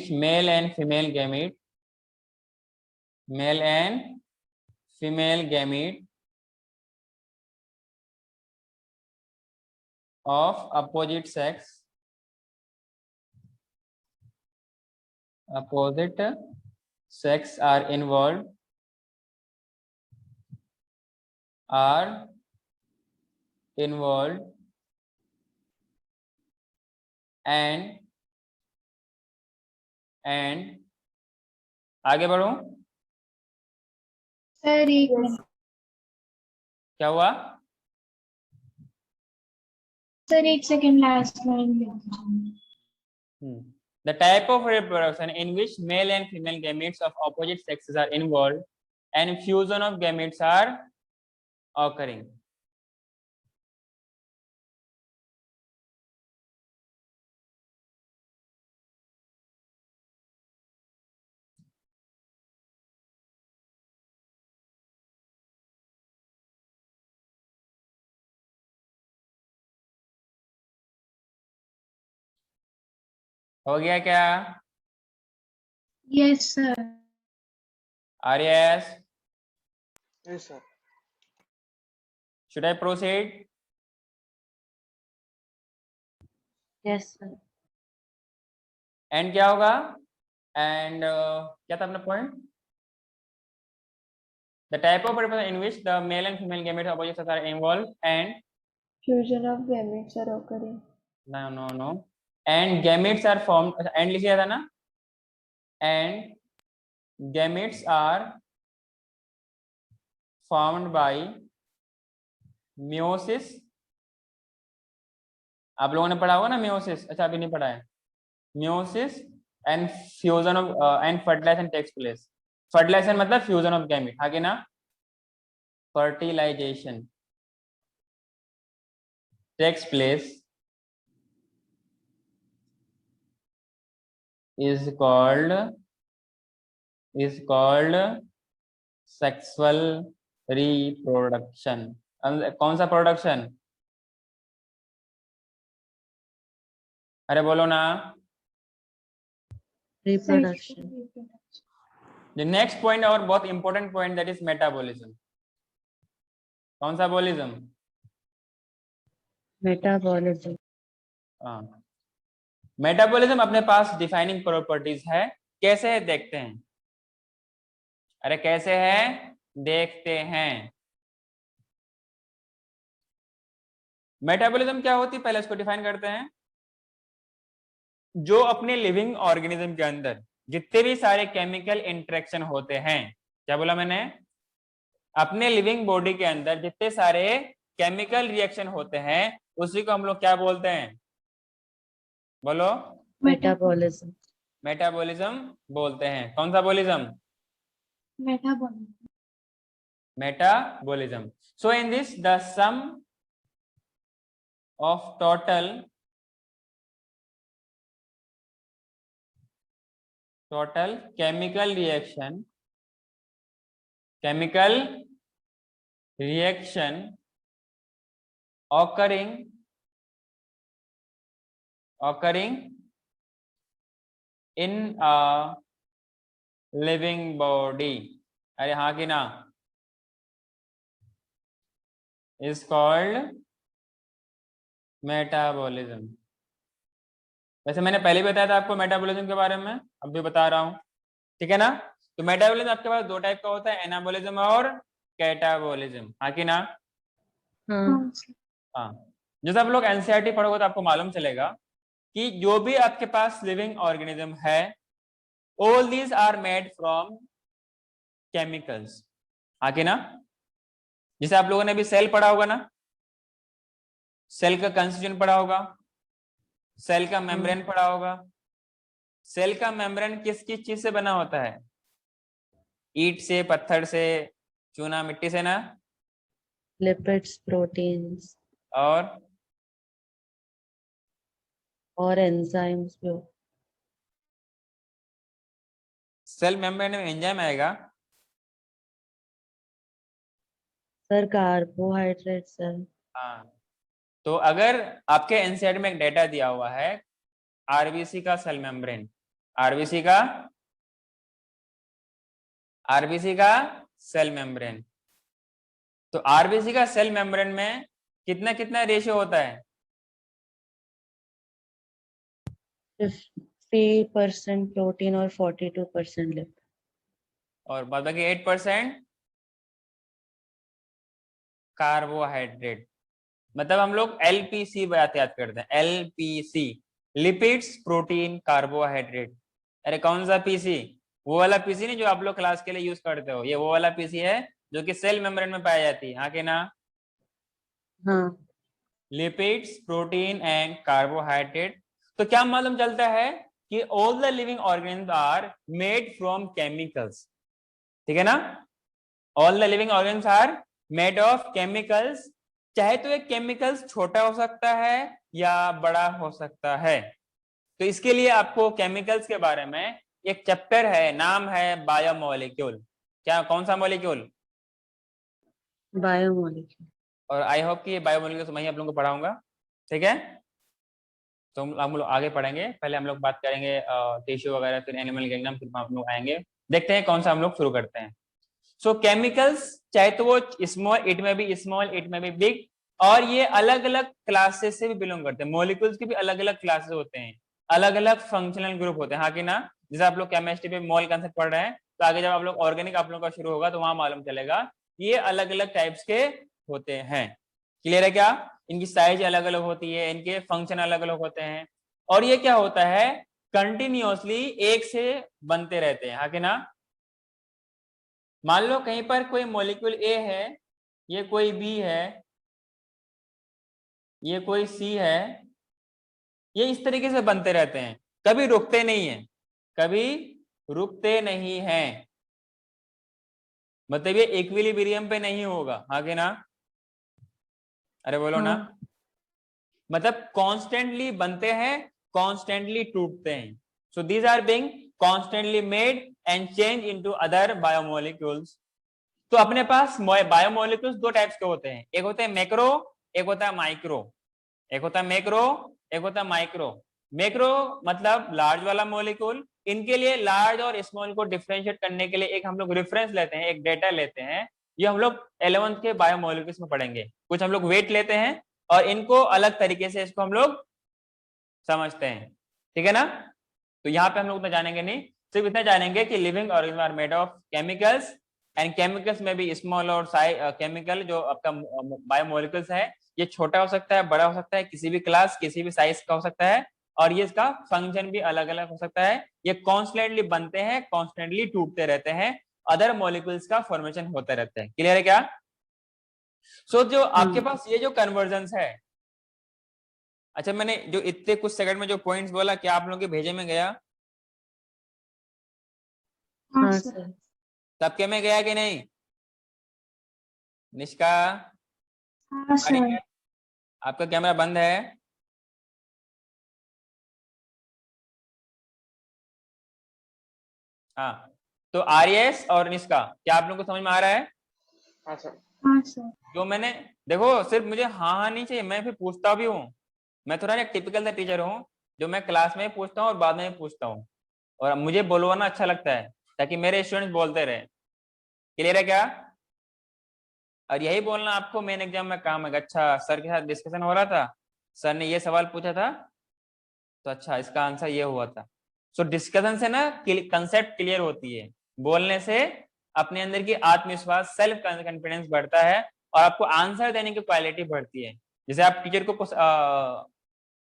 male and female gamete of opposite sex are involved and आगे बढ़ो। Sir एक मिनट। क्या हुआ? सर एक सेकंड, लास्ट लाइन में। The type of reproduction in which male and female gametes of opposite sexes are involved and fusion of gametes are occurring. हो गया क्या? Yes, sir. RS, Yes, sir. should I proceed? Yes, sir. And क्या होगा? And क्या था अपना point? The type of reproduction in which the male and female gametes of opposite sex are involved and Fusion of gametes are occurring. no and gametes are formed. And लिखिए था ना? And gametes are formed by meiosis. आप लोगों ने पढ़ा होगा ना meiosis? अच्छा अभी नहीं पढ़ा है. Meiosis and fusion of and fertilization takes place. Fertilization मतलब fusion of gamete, हाँ कि ना? Fertilization takes place is called sexual reproduction. कौन सा प्रोडक्शन? अरे बोलो ना. Reproduction. The next point और बहुत important point that is metabolism. कौन सा bolism? Metabolism. हाँ. मेटाबॉलिज्म अपने पास डिफाइनिंग प्रॉपर्टीज है. कैसे है देखते हैं. अरे कैसे है देखते हैं. मेटाबॉलिज्म क्या होती है पहले इसको डिफाइन करते हैं. जो अपने लिविंग ऑर्गेनिज्म के अंदर जितने भी सारे केमिकल इंटरेक्शन होते हैं. क्या बोला मैंने? अपने लिविंग बॉडी के अंदर जितने सारे केमिकल रिएक्शन होते हैं उसी को हम लोग क्या बोलते हैं? बोलो. Metabolism. मेटाबॉलिज्म बोलते हैं. कौन सा बोलिज्म? Metabolism. Metabolism. So in this the sum of total chemical reaction occurring in a living body. अरे हाँ कि ना? is called metabolism. वैसे मैंने पहले भी बताया था आपको मेटाबॉलिज्म के बारे में, अब भी बता रहा हूं. ठीक है ना? तो मेटाबॉलिज्म आपके पास दो टाइप का होता है, एनाबॉलिज्म और कैटाबॉलिज्म. हाँ कि ना? हाँ. हाँ. जैसे आप लोग एनसीईआरटी पढ़ोगे तो आपको मालूम चलेगा कि जो भी आपके पास लिविंग ऑर्गेनिज्म है all these are made from chemicals. हाँ कि ना? जैसे आप लोगों ने भी सेल पढ़ा होगा ना. सेल का कंस्टिट्यूएंट पढ़ा होगा, सेल का मेम्ब्रेन पढ़ा होगा. सेल का मेम्ब्रेन किस किस चीज से बना होता है? ईंट से, पत्थर से, चूना मिट्टी से ना. Lipids, proteins और enzymes भी. सेल मेम्ब्रेन में एंजाइम आएगा. Sir carbohydrate sir. हाँ. तो अगर आपके एनसीईआरटी में एक डेटा दिया हुआ है आरबीसी का सेल मेम्ब्रेन, आरबीसी का सेल मेम्ब्रेन, तो आरबीसी का सेल मेम्ब्रेन में कितना कितना रेशियो होता है? 50% प्रोटीन और 42% लिपिड. और बाकी 8% कार्बोहाइड्रेट. मतलब हम लोग एलपीसी बात याद करते हैं. LPC, lipids, protein, carbohydrate. अरे कौन सा पीसी? वो वाला पीसी नहीं जो आप लोग क्लास के लिए यूज करते हो. ये वो वाला पीसी है जो कि सेल मेम्ब्रेन में पाई जाती है. हाँ कि ना? हाँ. Lipids, protein and carbohydrate. तो क्या मालूम चलता है कि all the living organism are made from chemicals, ठीक है ना, all the living organism are made of chemicals, चाहे तो एक केमिकल्स छोटा हो सकता है या बड़ा हो सकता है। तो इसके लिए आपको केमिकल्स के बारे में एक चैप्टर है, नाम है बायोमोलिक्यूल। क्या, कौन सा मॉलिक्यूल? बायोमोलिक्यूल। और आई होप कि ये बायोमोलिक्यूल मैं ही आप लोगों को पढ़ाऊंगा, ठीक है। तो हम लोग आगे पढ़ेंगे, पहले हम लोग बात करेंगे टिश्यू वगैरह, फिर एनिमल किंगडम, फिर हम लोग आएंगे, देखते हैं कौन सा हम लोग शुरू करते हैं। सो केमिकल्स, चाहे तो वो स्मॉल, इट में बी स्मॉल, इट में बी बिग, और ये अलग अलग क्लासेस से भी बिलोंग करते हैं। मॉलिक्यूल्स के भी अलग अलग क्लासेस होते हैं, अलग अलग फंक्शनल ग्रुप होते हैं, हाँ कि ना। जैसे आप लोग केमिस्ट्री पे मोल कंसेप्ट पढ़ रहे हैं, तो आगे जब आप लोग ऑर्गेनिक आप लोगों का शुरू होगा तो वहां मालूम चलेगा ये अलग अलग टाइप्स के होते हैं। क्लियर है क्या? इनकी साइज अलग अलग होती है, इनके फंक्शन अलग अलग होते हैं, और ये क्या होता है, कंटिन्यूअसली एक से बनते रहते हैं, हाँ कि ना। मान लो कहीं पर कोई मॉलिक्यूल ए है, ये कोई बी है, ये कोई सी है, ये इस तरीके से बनते रहते हैं, कभी रुकते नहीं है, कभी रुकते नहीं हैं, मतलब ये इक्विलिब्रियम पे नहीं होगा, हाँ कि ना। अरे बोलो ना। हाँ। मतलब कॉन्स्टेंटली बनते हैं, कॉन्स्टेंटली टूटते हैं। So these are being constantly made and change into other biomolecules. तो अपने पास बायोमोलिक्यूल्स दो टाइप्स के होते हैं, एक होते हैं मैक्रो, एक होता है माइक्रो। एक होता है मैक्रो, एक होता है माइक्रो। मैक्रो मतलब लार्ज वाला मॉलिक्यूल। इनके लिए लार्ज और स्मॉल को डिफरेंशिएट करने के लिए एक हम लोग रेफरेंस लेते हैं, एक डेटा लेते हैं। ये हम लोग 11th के बायोमोलिक्यूल्स में पढ़ेंगे। कुछ हम लोग वेट लेते हैं और इनको अलग तरीके से इसको हम लोग समझते हैं, ठीक है ना। तो यहाँ पे हम लोग उतना जानेंगे नहीं, सिर्फ इतना जानेंगे कि living organism are made of chemicals, and chemicals में भी स्मॉल और केमिकल जो आपका बायोमोलिक्यूल्स है, ये छोटा हो सकता है, बड़ा हो सकता है, किसी भी क्लास, किसी भी साइज का हो सकता है, और ये इसका फंक्शन भी अलग अलग हो सकता है। ये कॉन्स्टेंटली बनते हैं, कॉन्स्टेंटली टूटते रहते हैं, अदर मॉलिक्यूल्स का फॉर्मेशन होता रहता है। क्लियर है क्या? सो जो आपके पास ये जो कन्वर्जन है, अच्छा मैंने जो इतने कुछ सेकंड में जो पॉइंट्स बोला, क्या आप लोगों के भेजे में गया? हाँ हाँ सर। सर। सबके में गया कि नहीं? निष्का, हाँ आ रही सर। है? आपका कैमरा बंद है? हाँ, तो आरएस और निष्का, क्या आप लोगों को समझ में आ रहा है? हाँ सर। हाँ सर। जो मैंने, देखो सिर्फ मुझे हाँ हाँ नहीं चाहिए, मैं फिर पूछता भी हूँ। मैं थोड़ा एक टिपिकल सा टीचर हूँ, जो मैं क्लास में पूछता हूँ और बाद में पूछता हूँ, और मुझे बोलवाना अच्छा लगता है ताकि मेरे स्टूडेंट्स बोलते रहे। क्लियर है क्या? और यही बोलना आपको मेन एग्जाम में काम है। अच्छा सर के साथ डिस्कशन हो रहा था, सर ने ये सवाल पूछा था, तो अच्छा इसका आंसर ये हुआ था। सो डिस्कशन से ना कंसेप्ट क्लियर होती है, बोलने से अपने अंदर की आत्मविश्वास, सेल्फ कॉन्फिडेंस बढ़ता है, और आपको आंसर देने की क्वालिटी बढ़ती है। जैसे आप टीचर को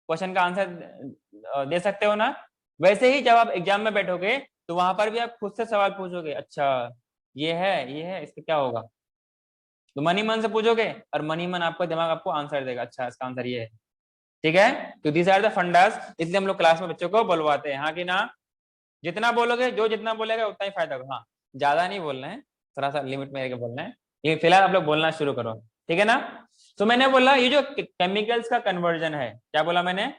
क्वेश्चन का आंसर दे सकते हो ना, वैसे ही जब आप एग्जाम में बैठोगे तो वहां पर भी आप खुद से सवाल पूछोगे, अच्छा ये है इसका क्या होगा, तो मन ही मन से पूछोगे, और मन ही मन आपका दिमाग आपको आंसर देगा, अच्छा इसका आंसर ये है, ठीक है। तो दिस आर द फंडास, इसलिए हम लोग क्लास में बच्चों को बुलवाते हैं, हाँ कि ना। जितना बोलोगे, जो जितना बोलेगा उतना ही फायदा होगा। हाँ, ज्यादा नहीं बोलना है, थोड़ा सा लिमिट में रहकर बोलना है, लेकिन फिलहाल आप लोग बोलना शुरू करो, ठीक है ना। तो मैंने बोला ये जो केमिकल्स का कन्वर्जन है, क्या बोला मैंने,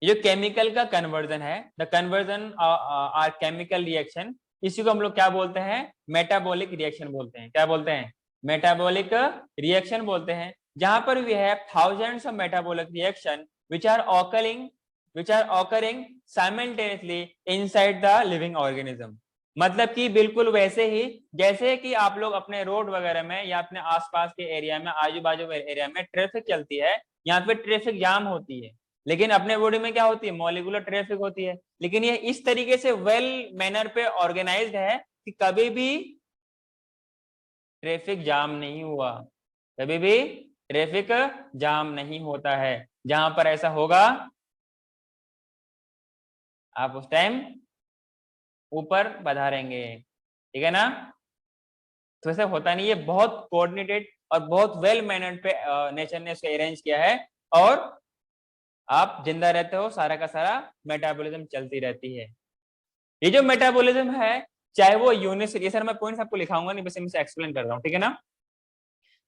ये जो केमिकल का कन्वर्जन है, the conversion are chemical reaction, इसी को हम लोग क्या बोलते हैं, मेटाबॉलिक रिएक्शन बोलते हैं। क्या बोलते हैं? मेटाबॉलिक रिएक्शन बोलते हैं। जहां पर we have thousands of metabolic reaction which are occurring simultaneously inside the living organism। मतलब कि बिल्कुल वैसे ही जैसे कि आप लोग अपने रोड वगैरह में या अपने आसपास के एरिया में, आजू बाजू एरिया में ट्रैफिक चलती है, यहाँ पे ट्रैफिक जाम होती है, लेकिन अपने बॉडी में क्या होती है, मॉलिक्यूलर ट्रैफिक होती है। लेकिन ये इस तरीके से वेल मैनर पे ऑर्गेनाइज्ड है कि कभी भी ट्रैफिक जाम नहीं हुआ, कभी भी ट्रैफिक जाम नहीं होता है। जहां पर ऐसा होगा आप उस टाइम ऊपर पधारेंगे, ठीक है ना। तो ऐसा होता नहीं, ये बहुत कोऑर्डिनेटेड और बहुत वेल मैनर्ड पे नेचर ने इसे अरेंज किया है, और आप जिंदा रहते हो, सारा का सारा मेटाबॉलिज्म चलती रहती है। ये जो मेटाबॉलिज्म है, चाहे वो यूनिसेलर, ये सर मैं पॉइंट्स आपको लिखाऊंगा नहीं, बस इनसे एक्सप्लेन कर रहा हूँ, ठीक है ना।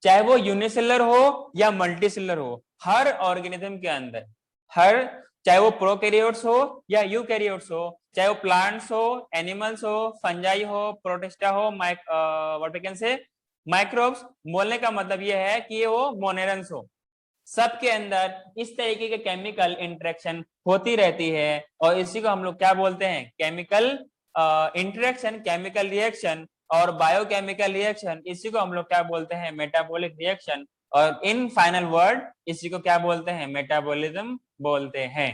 चाहे वो यूनिसेलर हो या मल्टीसेलर हो, हर ऑर्गेनिज्म के अंदर, हर, चाहे वो प्रोकैरियोट्स हो या यूकैरियोट्स हो, चाहे वो प्लांट्स हो, एनिमल्स हो, फंजाई हो, प्रोटिस्टा हो, what we can say microbes, बोलने का मतलब ये है कि ये वो मोनेरन्स हो, सबके अंदर इस तरीके के केमिकल इंटरेक्शन होती रहती है, और इसी को हम लोग क्या बोलते हैं, केमिकल इंटरेक्शन, केमिकल रिएक्शन और बायोकेमिकल रिएक्शन, इसी को हम लोग क्या बोलते हैं, मेटाबॉलिक रिएक्शन, और इन फाइनल वर्ड इसी को क्या बोलते हैं, मेटाबॉलिज्म बोलते हैं।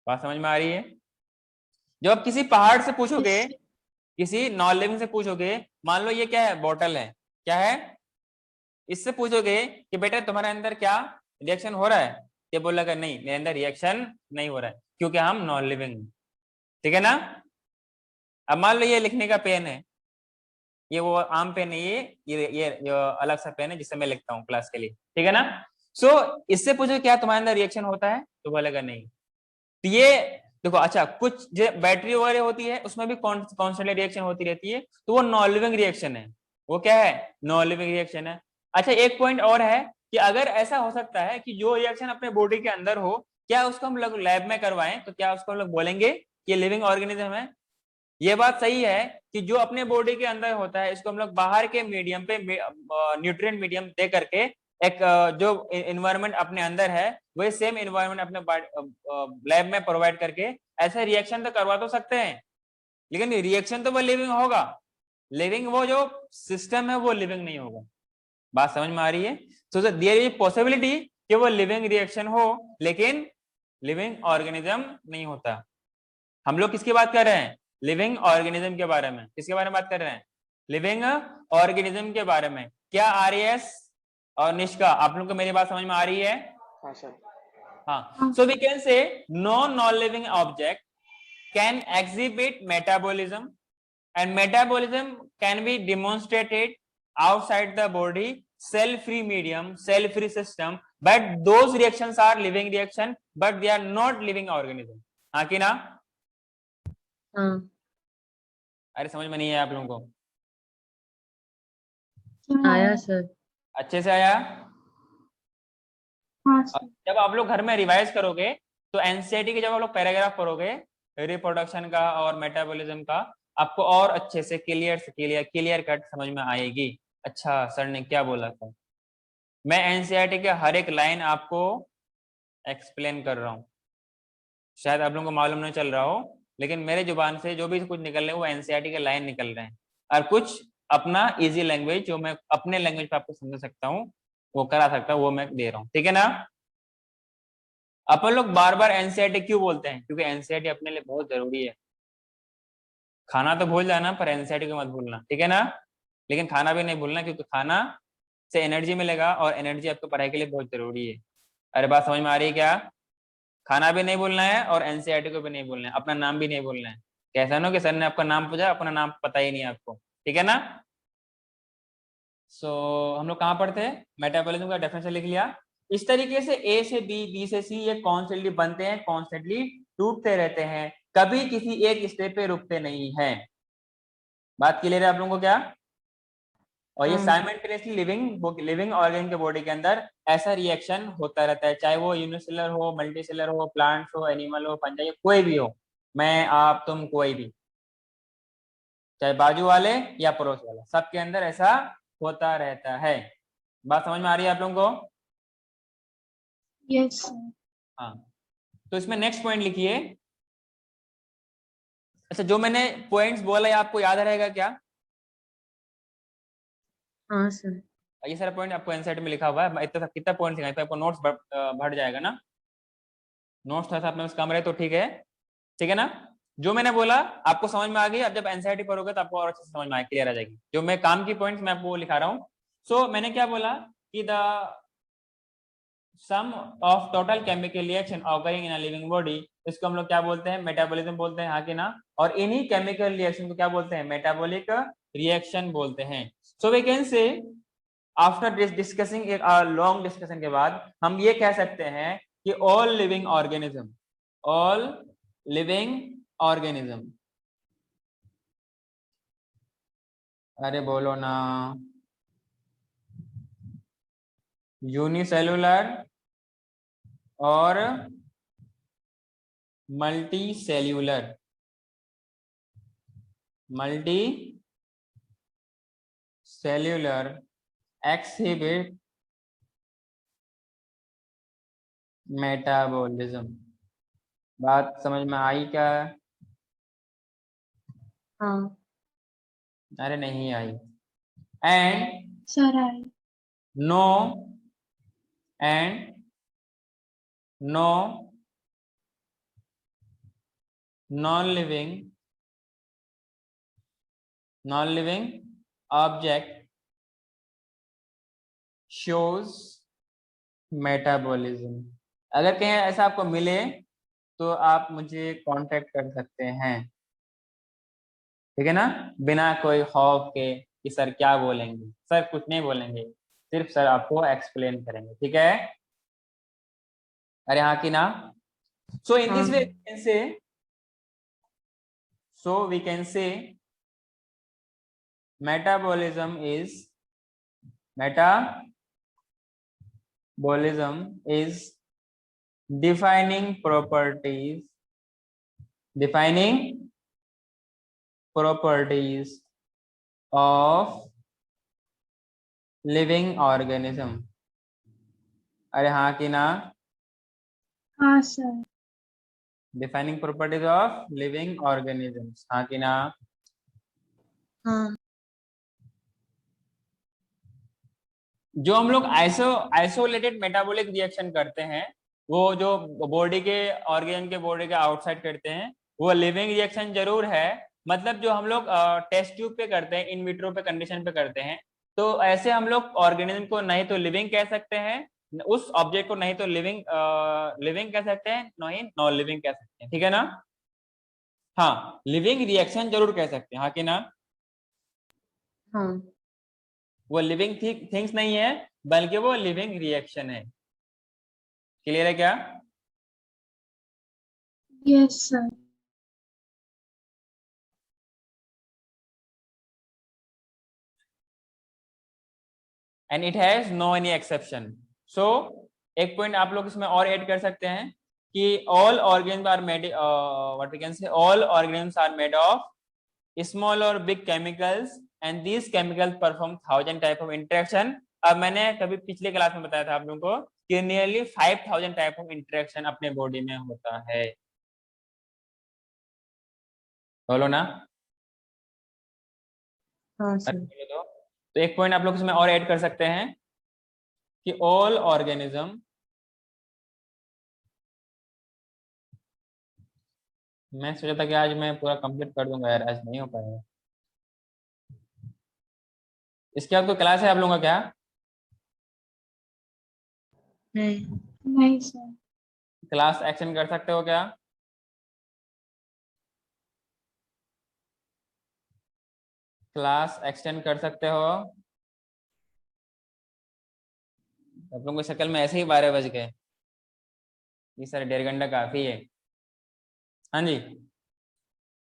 बात समझ में आ रही है। जब आप किसी पहाड़ से पूछोगे, किसी नॉन लिविंग से पूछोगे, मान लो ये क्या है, बोतल है, क्या है, इससे पूछोगे कि बेटा तुम्हारे अंदर क्या रिएक्शन हो रहा है, ये बोलेगा नहीं, मेरे अंदर रिएक्शन नहीं हो रहा है, क्योंकि हम नॉन लिविंग, ठीक है ना। अब मान लो ये लिखने का पेन है, ये वो आम पेन है, ये अलग सा पेन है जिससे मैं लिखता हूँ क्लास के लिए, ठीक है ना। सो इससे पूछो क्या तुम्हारे अंदर रिएक्शन होता है, तो बोलेगा नहीं। तो ये देखो, अच्छा कुछ जो बैटरी वगैरह होती है उसमें भी कॉन्स्टेंटली रिएक्शन होती रहती है, तो वो नॉन लिविंग रिएक्शन है, वो क्या है, नॉन लिविंग रिएक्शन है। अच्छा एक पॉइंट और है कि अगर ऐसा हो सकता है कि जो रिएक्शन अपने बॉडी के अंदर हो, क्या उसको हम लोग लैब में करवाएं, तो क्या उसको हम लोग बोलेंगे कि लिविंग ऑर्गेनिज्म है। ये बात सही है कि जो अपने बॉडी के अंदर होता है, इसको हम लोग बाहर के मीडियम पे न्यूट्रिएंट मीडियम दे करके एक जो इन्वायरमेंट अपने अंदर है वही सेम इन्वायरमेंट अपने लैब में प्रोवाइड करके ऐसे रिएक्शन तो करवा तो सकते हैं, लेकिन रिएक्शन तो वो लिविंग होगा, लिविंग वो जो सिस्टम है वो लिविंग नहीं होगा। बात समझ में आ रही है। सो देयर इज पॉसिबिलिटी कि वो लिविंग रिएक्शन हो, लेकिन लिविंग ऑर्गेनिज्म नहीं होता। हम लोग किसकी बात कर रहे हैं, लिविंग ऑर्गेनिज्म के बारे में। किसके बारे में बात कर रहे हैं, लिविंग ऑर्गेनिज्म के बारे में। क्या आरएस और निष्का, आप लोग को मेरी बात समझ में आ रही है। हाँ सर। हाँ, so we can say non living object can exhibit metabolism, and metabolism can be demonstrated outside the body, cell free medium, cell free system, but those reactions are living reaction but they are not living organism। हाँ कि ना। हाँ। अरे समझ में नहीं है आप लोगों को, आया सर। अच्छे से आया। हाँ सर। जब आप लोग घर में रिवाइज करोगे तो एनसीईआरटी के जब आप लोग पैराग्राफ पढ़ोगे रिप्रोडक्शन का और मेटाबॉलिज्म का, आपको और अच्छे से क्लियर कट समझ में आएगी। अच्छा सर ने क्या बोला था, मैं एनसीईआरटी के हर एक लाइन आपको एक्सप्लेन कर रहा हूँ, शायद आप लोगों को मालूम नहीं चल रहा हो, लेकिन मेरे जुबान से जो भी कुछ निकल रहे हैं वो एनसीईआरटी के लाइन निकल रहे हैं, और कुछ अपना इजी लैंग्वेज जो मैं अपने लैंग्वेज पे आपको समझ सकता हूँ, वो करा सकता हूँ, वो मैं दे रहा हूँ, ठीक है ना। अपन लोग बार बार एनसीईआरटी क्यों बोलते हैं, क्योंकि एनसीईआरटी अपने लिए बहुत जरूरी है। खाना तो भूल जाना पर एनसीईआरटी को मत भूलना, ठीक है ना। लेकिन खाना भी नहीं भूलना, क्योंकि खाना से एनर्जी मिलेगा और एनर्जी आपको पढ़ाई के लिए बहुत जरूरी है। अरे बात समझ में आ रही है क्या। खाना भी नहीं भूलना है और एनसीईआरटी को भी नहीं भूलना है, अपना नाम भी नहीं भूलना है। कैसा ना कि सर ने आपका नाम पूछा, अपना नाम पता ही नहीं है आपको, ठीक है ना। सो हम लोग कहाँ पर थे, मेटाबॉलिज्म का डेफिनेशन लिख लिया। इस तरीके से ए से बी, बी से सी, ये कॉन्स्टेंटली बनते हैं, कॉन्स्टेंटली टूटते रहते हैं, कभी किसी एक स्टेप पे रुकते नहीं है। बात क्लियर है आप लोगों को क्या। और ये साइमल्टेनियसली लिविंग ऑर्गन के बॉडी के अंदर ऐसा रिएक्शन होता रहता है, चाहे वो यूनिसेलर हो, मल्टीसेलर हो, प्लांट्स हो, एनिमल हो, फंजाई, कोई भी हो, मैं आप तुम कोई भी, चाहे बाजू वाले या पड़ोस वाला, सबके अंदर ऐसा होता रहता है। बात समझ में आ रही है आप लोगों को। यस। हाँ, तो इसमें नेक्स्ट पॉइंट लिखिए। अच्छा जो मैंने पॉइंट्स बोला है आपको याद रहेगा क्या। हाँ सर। ये सारा पॉइंट आपको एनसीईआरटी में लिखा हुआ है, इतना कितना पॉइंट लिखा है, आपको नोट्स भर जाएगा ना, नोट्स थोड़ा सा अपने कम रहे तो ठीक है ना। जो मैंने बोला आपको समझ में आ गई, अब जब एनसीईआरटी पढ़ोगे तो आपको और अच्छे से समझ में क्लियर आ जाएगी। जो मैं काम की पॉइंट्स मैं आपको लिखा रहा हूँ। सो मैंने क्या बोला कि the sum of total chemical reaction occurring in a living body, इसको हम लोग क्या बोलते हैं, मेटाबॉलिज्म बोलते हैं, हाँ कि ना। और इन्हीं केमिकल रिएक्शन को क्या बोलते हैं, मेटाबॉलिक रिएक्शन बोलते हैं। So we can say after discussing एक लॉन्ग डिस्कशन के बाद हम ये कह सकते हैं कि all living organism, अरे बोलो ना, यूनिसेलुलर और मल्टी सेल्यूलर exhibit मेटाबॉलिज्म। बात समझ में आई क्या? हाँ अरे नहीं आई। And Sir, I. No non-living object shows metabolism। अगर कहीं ऐसा आपको मिले तो आप मुझे कांटेक्ट कर सकते हैं, ठीक है ना, बिना कोई खौफ के कि सर क्या बोलेंगे। सर कुछ नहीं बोलेंगे, सिर्फ सर आपको एक्सप्लेन करेंगे, ठीक है। अरे हाँ कि ना। So in this way we can say metabolism is defining properties of living organism। अरे हाँ कि ना। हाँ sir. Defining properties of living organisms, हाँ कि ना। हाँ जो हम लोग आइसोलेटेड मेटाबॉलिक रिएक्शन करते हैं, वो जो बॉडी के ऑर्गेन के बॉडी के आउटसाइड करते हैं, वो लिविंग रिएक्शन जरूर है। मतलब जो हम लोग टेस्ट ट्यूब पे करते हैं, इन विट्रो पे कंडीशन पे करते हैं, तो ऐसे हम लोग ऑर्गेनिज्म को नहीं तो लिविंग कह सकते हैं, उस ऑब्जेक्ट को नहीं तो लिविंग कह सकते हैं, नहीं नॉन लिविंग कह सकते हैं, ठीक है ना। हाँ, लिविंग रिएक्शन जरूर कह सकते हैं, हाँ कि ना। हाँ वो लिविंग थिंग्स नहीं है, बल्कि वो लिविंग रिएक्शन है। क्लियर है क्या? Yes sir. And it has no any exception. सो एक पॉइंट आप लोग इसमें और ऐड कर सकते हैं कि all organs are made, what we can say, all organs are made of small और big chemicals and these chemicals perform 1000 type of interaction. अब मैंने कभी पिछले क्लास में बताया था आप लोगों को कि नियरली 5000 टाइप ऑफ इंटरेक्शन अपने बॉडी में होता है, बोलो ना। हाँ अरे सर। बोलो तो एक पॉइंट आप लोग इसमें और ऐड कर सकते हैं कि ऑल ऑर्गेनिज्म, मैं सोचा था कि आज मैं पूरा कंप्लीट कर दूंगा यार, आज नहीं हो पाएगा। इसके बाद कोई क्लास है आप लोगों का क्या? नहीं नहीं sir. क्लास एक्शन कर सकते हो क्या? क्लास एक्सटेंड कर सकते हो? आप लोगों की शक्ल में ऐसे ही 12 बज गए, ये सर 1.5 घंटा काफी है। हाँ जी,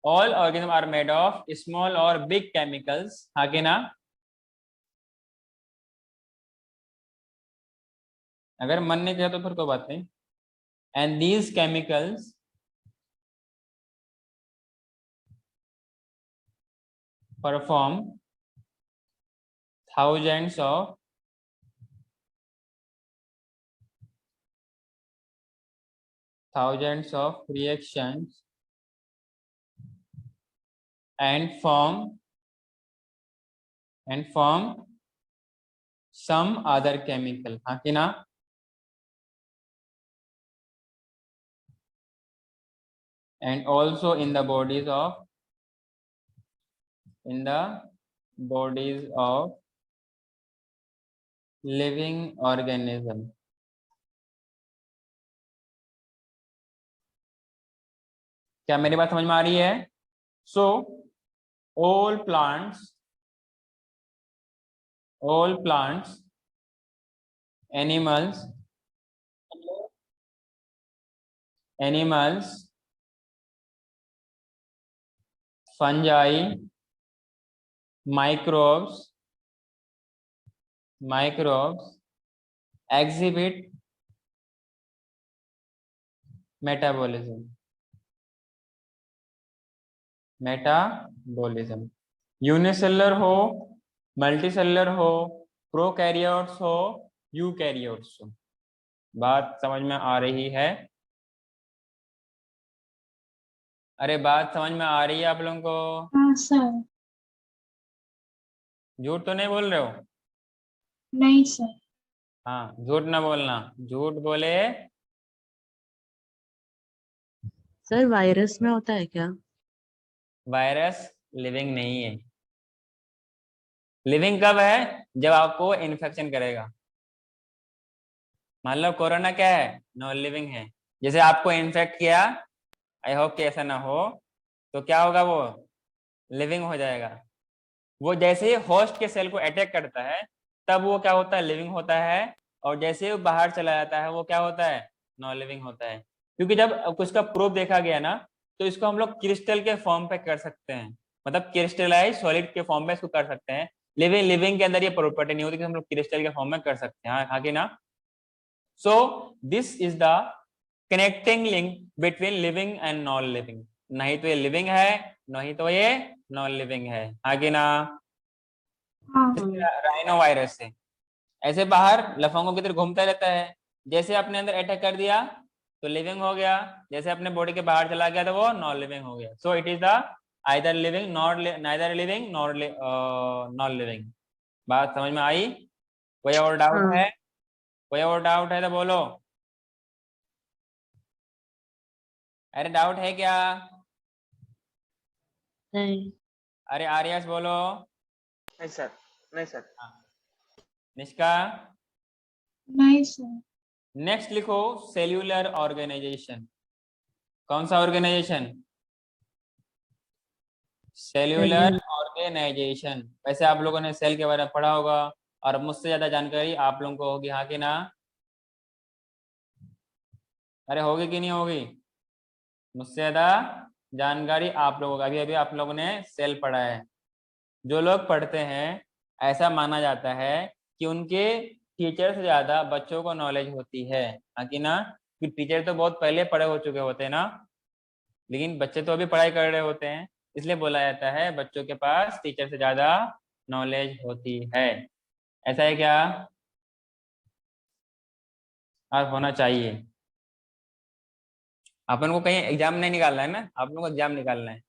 all organism are made of small और बिग केमिकल्स, हाँ कि ना। अगर मन नहीं किया तो फिर कोई बात नहीं। And these chemicals perform thousands of reactions and form some other chemical, हाँ कि ना। and also in the bodies of living organism। क्या मेरी बात समझ में आ रही है? सो all plants, animals animals, fungi, microbes exhibit metabolism. Unicellular हो, मल्टीसेलुलर हो, प्रोकैरियोट्स हो, यूकैरियोट्स हो। बात समझ में आ रही है? अरे बात समझ में आ रही है आप लोगों को? हाँ सर। झूठ तो नहीं बोल रहे हो? नहीं सर। हाँ, झूठ ना बोलना, झूठ बोले सर वायरस में होता है क्या? वायरस लिविंग नहीं है। लिविंग कब है? जब आपको इन्फेक्शन करेगा। मान लो कोरोना क्या है? नॉन लिविंग है। जैसे आपको इन्फेक्ट किया, आई होप कि ऐसा ना हो, तो क्या होगा? वो लिविंग हो जाएगा। वो जैसे ही होस्ट के सेल को अटैक करता है, तब वो क्या होता है? लिविंग होता है। और जैसे ही वो बाहर चला जाता है, वो क्या होता है? नॉन लिविंग होता है। क्योंकि जब उसका प्रूफ देखा गया ना, तो इसको हम लोग क्रिस्टल के फॉर्म पे कर सकते हैं, मतलब क्रिस्टलाइज सॉलिड के फॉर्म में इसको कर सकते हैं। लिविंग के अंदर ये प्रॉपर्टी नहीं होती कि हम लोग क्रिस्टल के फॉर्म में कर सकते हैं। हाँ कि ना? So this is the connecting link between living and non living. नहीं तो ये लिविंग है, नहीं तो ये नॉन लिविंग है। हाँ कि ना? हाँ। राइनो वायरस से ऐसे बाहर लफंगों की तरह घूमता रहता है। जैसे अपने अंदर अटैक कर दिया तो लिविंग हो गया, जैसे अपने बॉडी के बाहर चला गया तो वो नॉन लिविंग हो गया। सो it is the either living not, neither living not non living. बात समझ में आई? कोई और डाउट हाँ। है? कोई और डाउट है तो बोलो। अरे डाउट है क्या? नहीं। अरे आर्यस बोलो। नहीं सर। नहीं सर। निष्का? नहीं सर। नेक्स्ट लिखो सेल्यूलर ऑर्गेनाइजेशन। कौन सा ऑर्गेनाइजेशन? Cellular cellular. ऑर्गेनाइजेशन। वैसे आप लोगों ने सेल के बारे में पढ़ा होगा, और मुझसे ज्यादा जानकारी आप लोगों को होगी। हाँ कि ना? अरे होगी कि नहीं होगी? मुझसे ज्यादा जानकारी आप लोगों का। अभी अभी आप लोगों ने सेल पढ़ा है। जो लोग पढ़ते हैं, ऐसा माना जाता है कि उनके टीचर से ज्यादा बच्चों को नॉलेज होती है। हाँ कि ना? कि टीचर तो बहुत पहले पढ़े हो चुके होते हैं ना, लेकिन बच्चे तो अभी पढ़ाई कर रहे होते हैं। इसलिए बोला जाता है बच्चों के पास टीचर से ज्यादा नॉलेज होती है। ऐसा है क्या? और होना चाहिए। अपन को कहीं एग्जाम नहीं निकालना है ना, आप लोगों को एग्जाम निकालना है,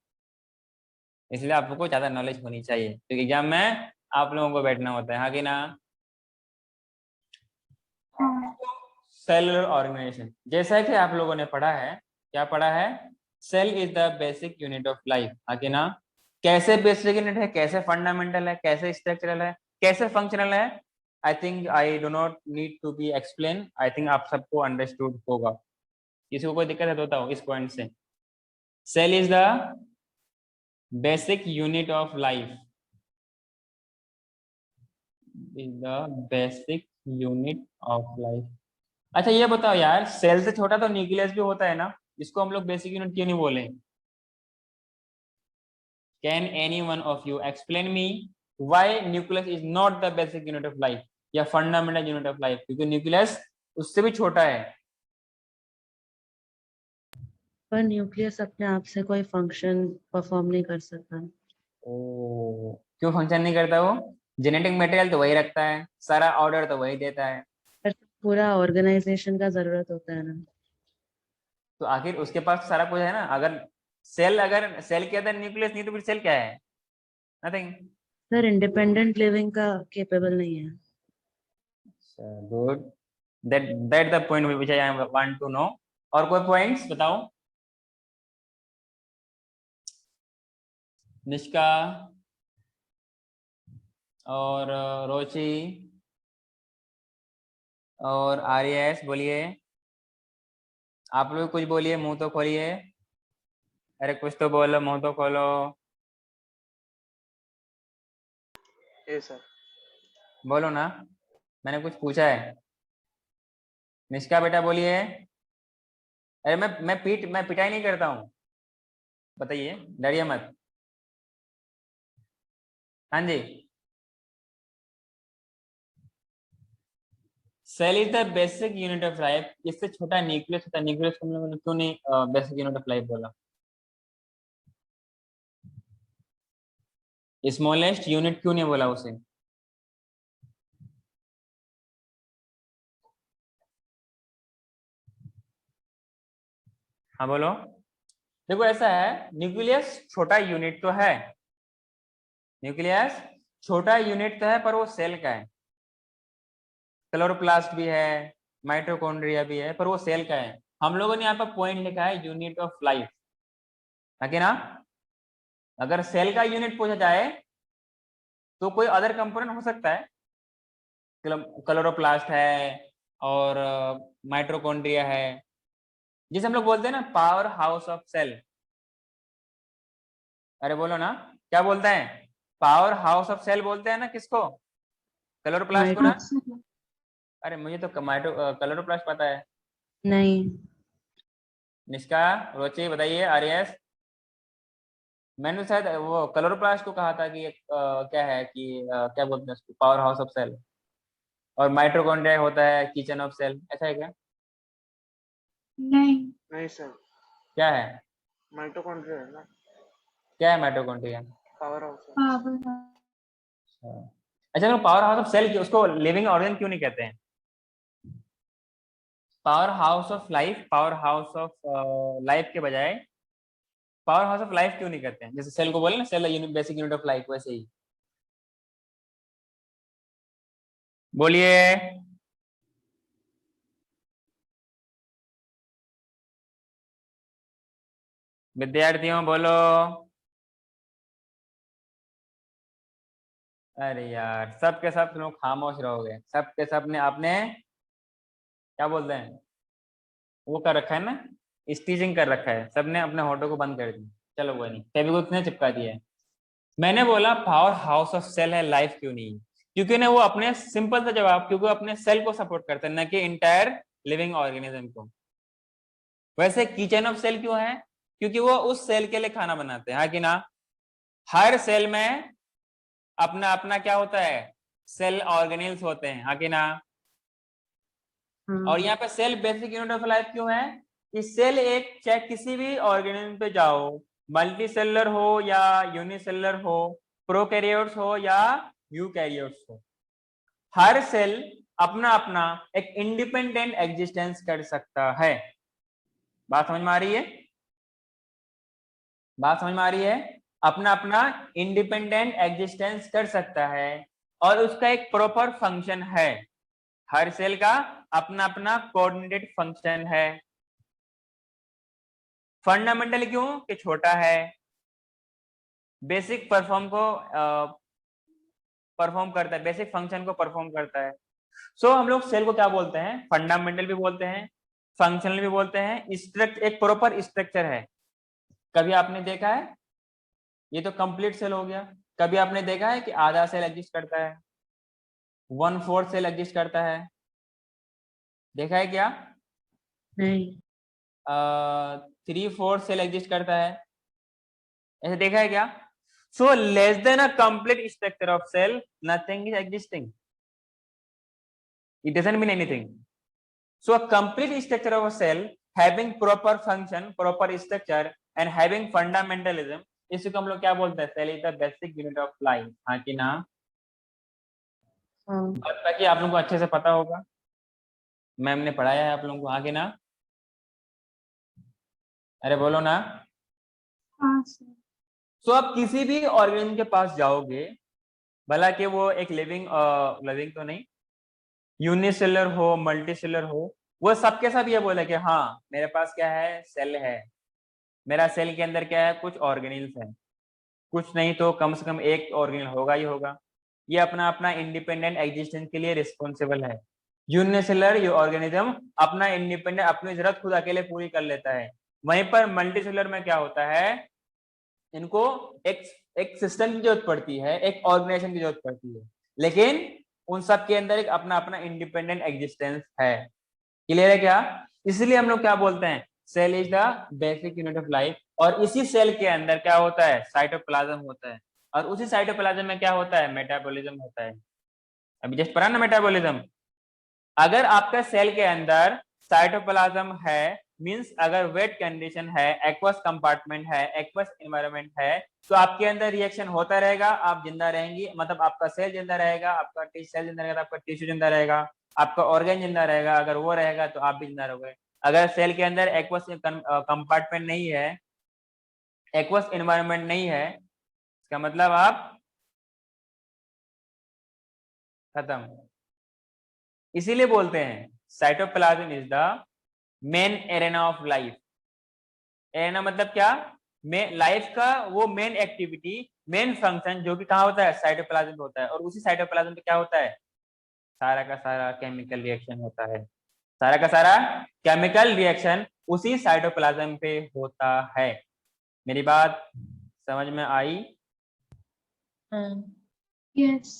इसलिए आप लोगों को ज्यादा नॉलेज होनी चाहिए, क्योंकि एग्जाम में आप लोगों को बैठना होता है। हाँ कि ना? हाँ। सेलुलर ऑर्गेनाइजेशन, जैसा कि आप लोगों ने पढ़ा है, क्या पढ़ा है? Cell is the basic unit of life. हाँ कि ना? कैसे बेसिक यूनिट है, कैसे फंडामेंटल है, कैसे स्ट्रक्चरल है, कैसे फंक्शनल है? I think I do not need to be explain. I think आप सबको अंडरस्टूड होगा। किसी को कोई दिक्कत है तो बताओ इस पॉइंट से। Cell is the basic unit of life, is the basic unit of life. अच्छा ये बताओ यार, सेल से छोटा तो न्यूक्लियस भी होता है ना, इसको हम लोग बेसिक यूनिट क्यों नहीं बोले? Can any one of you explain me why nucleus is not the basic unit of life या फंडामेंटल यूनिट ऑफ लाइफ? क्योंकि न्यूक्लियस उससे भी छोटा है। पर न्यूक्लियस अपने आप से कोई फंक्शन परफॉर्म नहीं कर सकता। ओ, क्यों फंक्शन नहीं करता वो? जेनेटिक मटेरियल तो वही रखता है, सारा ऑर्डर तो वही देता है। पर पूरा ऑर्गेनाइजेशन का जरूरत होता है ना। तो आखिर उसके पास सारा कुछ है ना। अगर सेल के अंदर न्यूक्लियस नहीं तो फिर सेल क्या है? नथिंग। सर इंडिपेंडेंट लिविंग का केपेबल नहीं है। Good, that the point which I want to know. और कोई पॉइंट्स बताओ? निष्का और रोची और आर्यस बोलिए। आप लोग कुछ बोलिए, मुंह तो खोलिए। अरे कुछ तो बोलो, मुंह तो खोलो। ये सर। बोलो ना, मैंने कुछ पूछा है। निष्का बेटा बोलिए। अरे मैं पिटाई नहीं करता हूँ, बताइए, डरिए मत। हाँ जी, cell is the basic unit of life. इससे छोटा न्यूक्लियस होता है, न्यूक्लियस को हम लोगों ने क्यों नहीं बेसिक यूनिट ऑफ लाइफ बोला? स्मॉलेस्ट यूनिट क्यों नहीं बोला उसे? हाँ बोलो। देखो ऐसा है, न्यूक्लियस छोटा यूनिट तो है, न्यूक्लियस छोटा यूनिट तो है, पर वो सेल का है। क्लोरोप्लास्ट भी है, माइटोकॉन्ड्रिया भी है, पर वो सेल का है। हम लोगों ने यहाँ पर पॉइंट लिखा है यूनिट ऑफ लाइफ, है ना? अगर सेल का यूनिट पूछा जाए तो कोई अदर कंपोनेंट हो सकता है, क्लोरोप्लास्ट है और माइटोकॉन्ड्रिया है, जिसे हम लोग बोलते हैं ना पावर हाउस ऑफ सेल। अरे बोलो ना, क्या बोलते हैं? पावर हाउस ऑफ सेल बोलते हैं ना किसको? क्लोरोप्लास्ट को ना। अरे मुझे तो क्लोरोप्लास्ट पता है। नहीं, निष्का, रोची बताइए, आर्यस। मैंने शायद वो क्लोरोप्लास्ट को कहा था कि क्या है कि क्या बोलते हैं उसको, पावर हाउस ऑफ सेल। और माइटोकॉन्ड्रिया होता है किचन ऑफ सेल, ऐसा है क्या? नहीं। नहीं सर, क्या है? माइटोकॉन्ड्रिया है ना, क्या है माइटोकॉन्ड्रिया? पावर हाउस है। अच्छा, तो पावर हाउस ऑफ सेल की उसको लिविंग ऑर्गन क्यों नहीं कहते हैं? Power house of life, power house of life के बजाय पावर हाउस ऑफ लाइफ क्यों नहीं कहते हैं? जैसे सेल को बोले ना cell unit, basic unit of life, वैसे ही बोलिए। विद्यार्थियों बोलो। अरे यार, सब के सब लोग खामोश रहोगे, सब के सब ने आपने क्या बोलते हैं वो कर रखा है ना, स्टीचिंग कर रखा है, सबने अपने होठों को बंद कर दिया। चलो वो नहीं, फेविक्विक ने चिपका दिया है। मैंने बोला पावर हाउस ऑफ सेल है, लाइफ क्यों नहीं? क्योंकि ना वो अपने, सिंपल सा जवाब, क्योंकि वो अपने सेल को सपोर्ट करते हैं, न कि इंटायर लिविंग ऑर्गेनिज्म को। वैसे किचन ऑफ सेल क्यों है? क्योंकि वो उस सेल के लिए खाना बनाते हैं, हाँ कि ना? हर सेल में अपना अपना क्या होता है, सेल ऑर्गेनेल्स होते हैं, हाँ कि ना? हाँ, और यहाँ पे cell basic unit of life क्यों है? कि सेल एक, चाहे किसी भी ऑर्गेनिज्म पे जाओ, मल्टी सेलुलर हो या यूनिसेलुलर हो, प्रोकैरियोट्स हो या यूकैरियोट्स हो, हर सेल अपना अपना एक इंडिपेंडेंट एग्जिस्टेंस कर सकता है। बात समझ में आ रही है? बात समझ में आ रही है? अपना अपना इंडिपेंडेंट एग्जिस्टेंस कर सकता है और उसका एक प्रॉपर फंक्शन है। हर सेल का अपना अपना कोऑर्डिनेटेड फंक्शन है। फंडामेंटल क्यों? कि छोटा है, बेसिक परफॉर्म को परफॉर्म करता है, बेसिक फंक्शन को परफॉर्म करता है। सो हम लोग सेल को क्या बोलते हैं? फंडामेंटल भी बोलते हैं, फंक्शनल भी बोलते हैं, एक प्रॉपर स्ट्रक्चर है। कभी आपने देखा है, ये तो कंप्लीट सेल हो गया, कभी आपने देखा है कि आधा सेल एग्जिस्ट करता है, 1/4 सेल एग्जिस्ट करता है? देखा है क्या? नहीं, 3/4 सेल एग्जिस्ट करता है, ऐसे देखा है क्या? So less than a complete structure of cell, nothing is existing, it doesn't mean anything. So a complete structure of a cell having proper function, proper structure and having fundamentalism, इसको हम लोग क्या बोलते हैं? Cell is the basic unit of life, हाँ कि ना? हाँ, ताकि आप लोगों को अच्छे से पता होगा, मैम ने पढ़ाया है आप लोगों को, हाँ कि ना? अरे बोलो ना। हाँ सर। सो आप किसी भी ऑर्गेनिज्म के पास जाओगे, भला कि वो एक लिविंग तो नहीं, यूनिसेलुलर हो, मल्टीसेलुलर हो, वो सबके सब ये बोले कि हाँ मेरे पास क्या है, सेल है, मेरा सेल के अंदर क्या है, कुछ ऑर्गेनिल्स है, कुछ नहीं तो कम से कम एक ऑर्गेनिल होगा ही होगा। ये अपना अपना इंडिपेंडेंट एग्जिस्टेंस के लिए रिस्पॉन्सिबल है। यूनिसेलुलर ऑर्गेनिज्म अपना इंडिपेंडेंट, अपनी जरूरत खुद अकेले पूरी कर लेता है। वहीं पर मल्टीसेलुलर में क्या होता है, इनको एक सिस्टम की जरूरत पड़ती है, एक ऑर्गेनाइजेशन की जरूरत पड़ती है, लेकिन उन सब के अंदर एक अपना अपना इंडिपेंडेंट एग्जिस्टेंस है। क्लियर है क्या? इसलिए हम लोग क्या बोलते हैं, cell is the basic unit of life. और इसी सेल के अंदर क्या होता है, साइटोप्लाज्म होता है, और उसी साइटोप्लाज्म में क्या होता है, मेटाबॉलिज्म होता है। अभी जस्ट पढ़ा ना मेटाबॉलिज्म। अगर आपका सेल के अंदर साइटोप्लाज्म है, मींस अगर वेट कंडीशन है, एक्वस कंपार्टमेंट है, एक्वस एनवायरनमेंट है, तो आपके अंदर रिएक्शन होता रहेगा, आप जिंदा रहेंगी, मतलब आपका सेल जिंदा रहेगा, आपका सेल जिंदा रहेगा, आपका टिश्यू जिंदा रहेगा, आपका ऑर्गन जिंदा रहेगा। अगर वो रहेगा तो आप भी जिंदा रहोगे। अगर सेल के अंदर एक्वस कंपार्टमेंट नहीं है, एक्वस एनवायरनमेंट नहीं है, इसका मतलब आप खत्म। इसीलिए बोलते हैं cytoplasm is the main arena of life. Arena मतलब क्या, लाइफ का वो मेन एक्टिविटी, मेन फंक्शन जो कि कहाँ होता है, साइटोप्लाज्म पे होता है। और उसी साइटोप्लाज्म पे क्या होता है, सारा का सारा केमिकल रिएक्शन होता है। सारा का सारा केमिकल रिएक्शन उसी साइटोप्लाज्म पे होता है। मेरी बात समझ में आई? हाँ। Yes.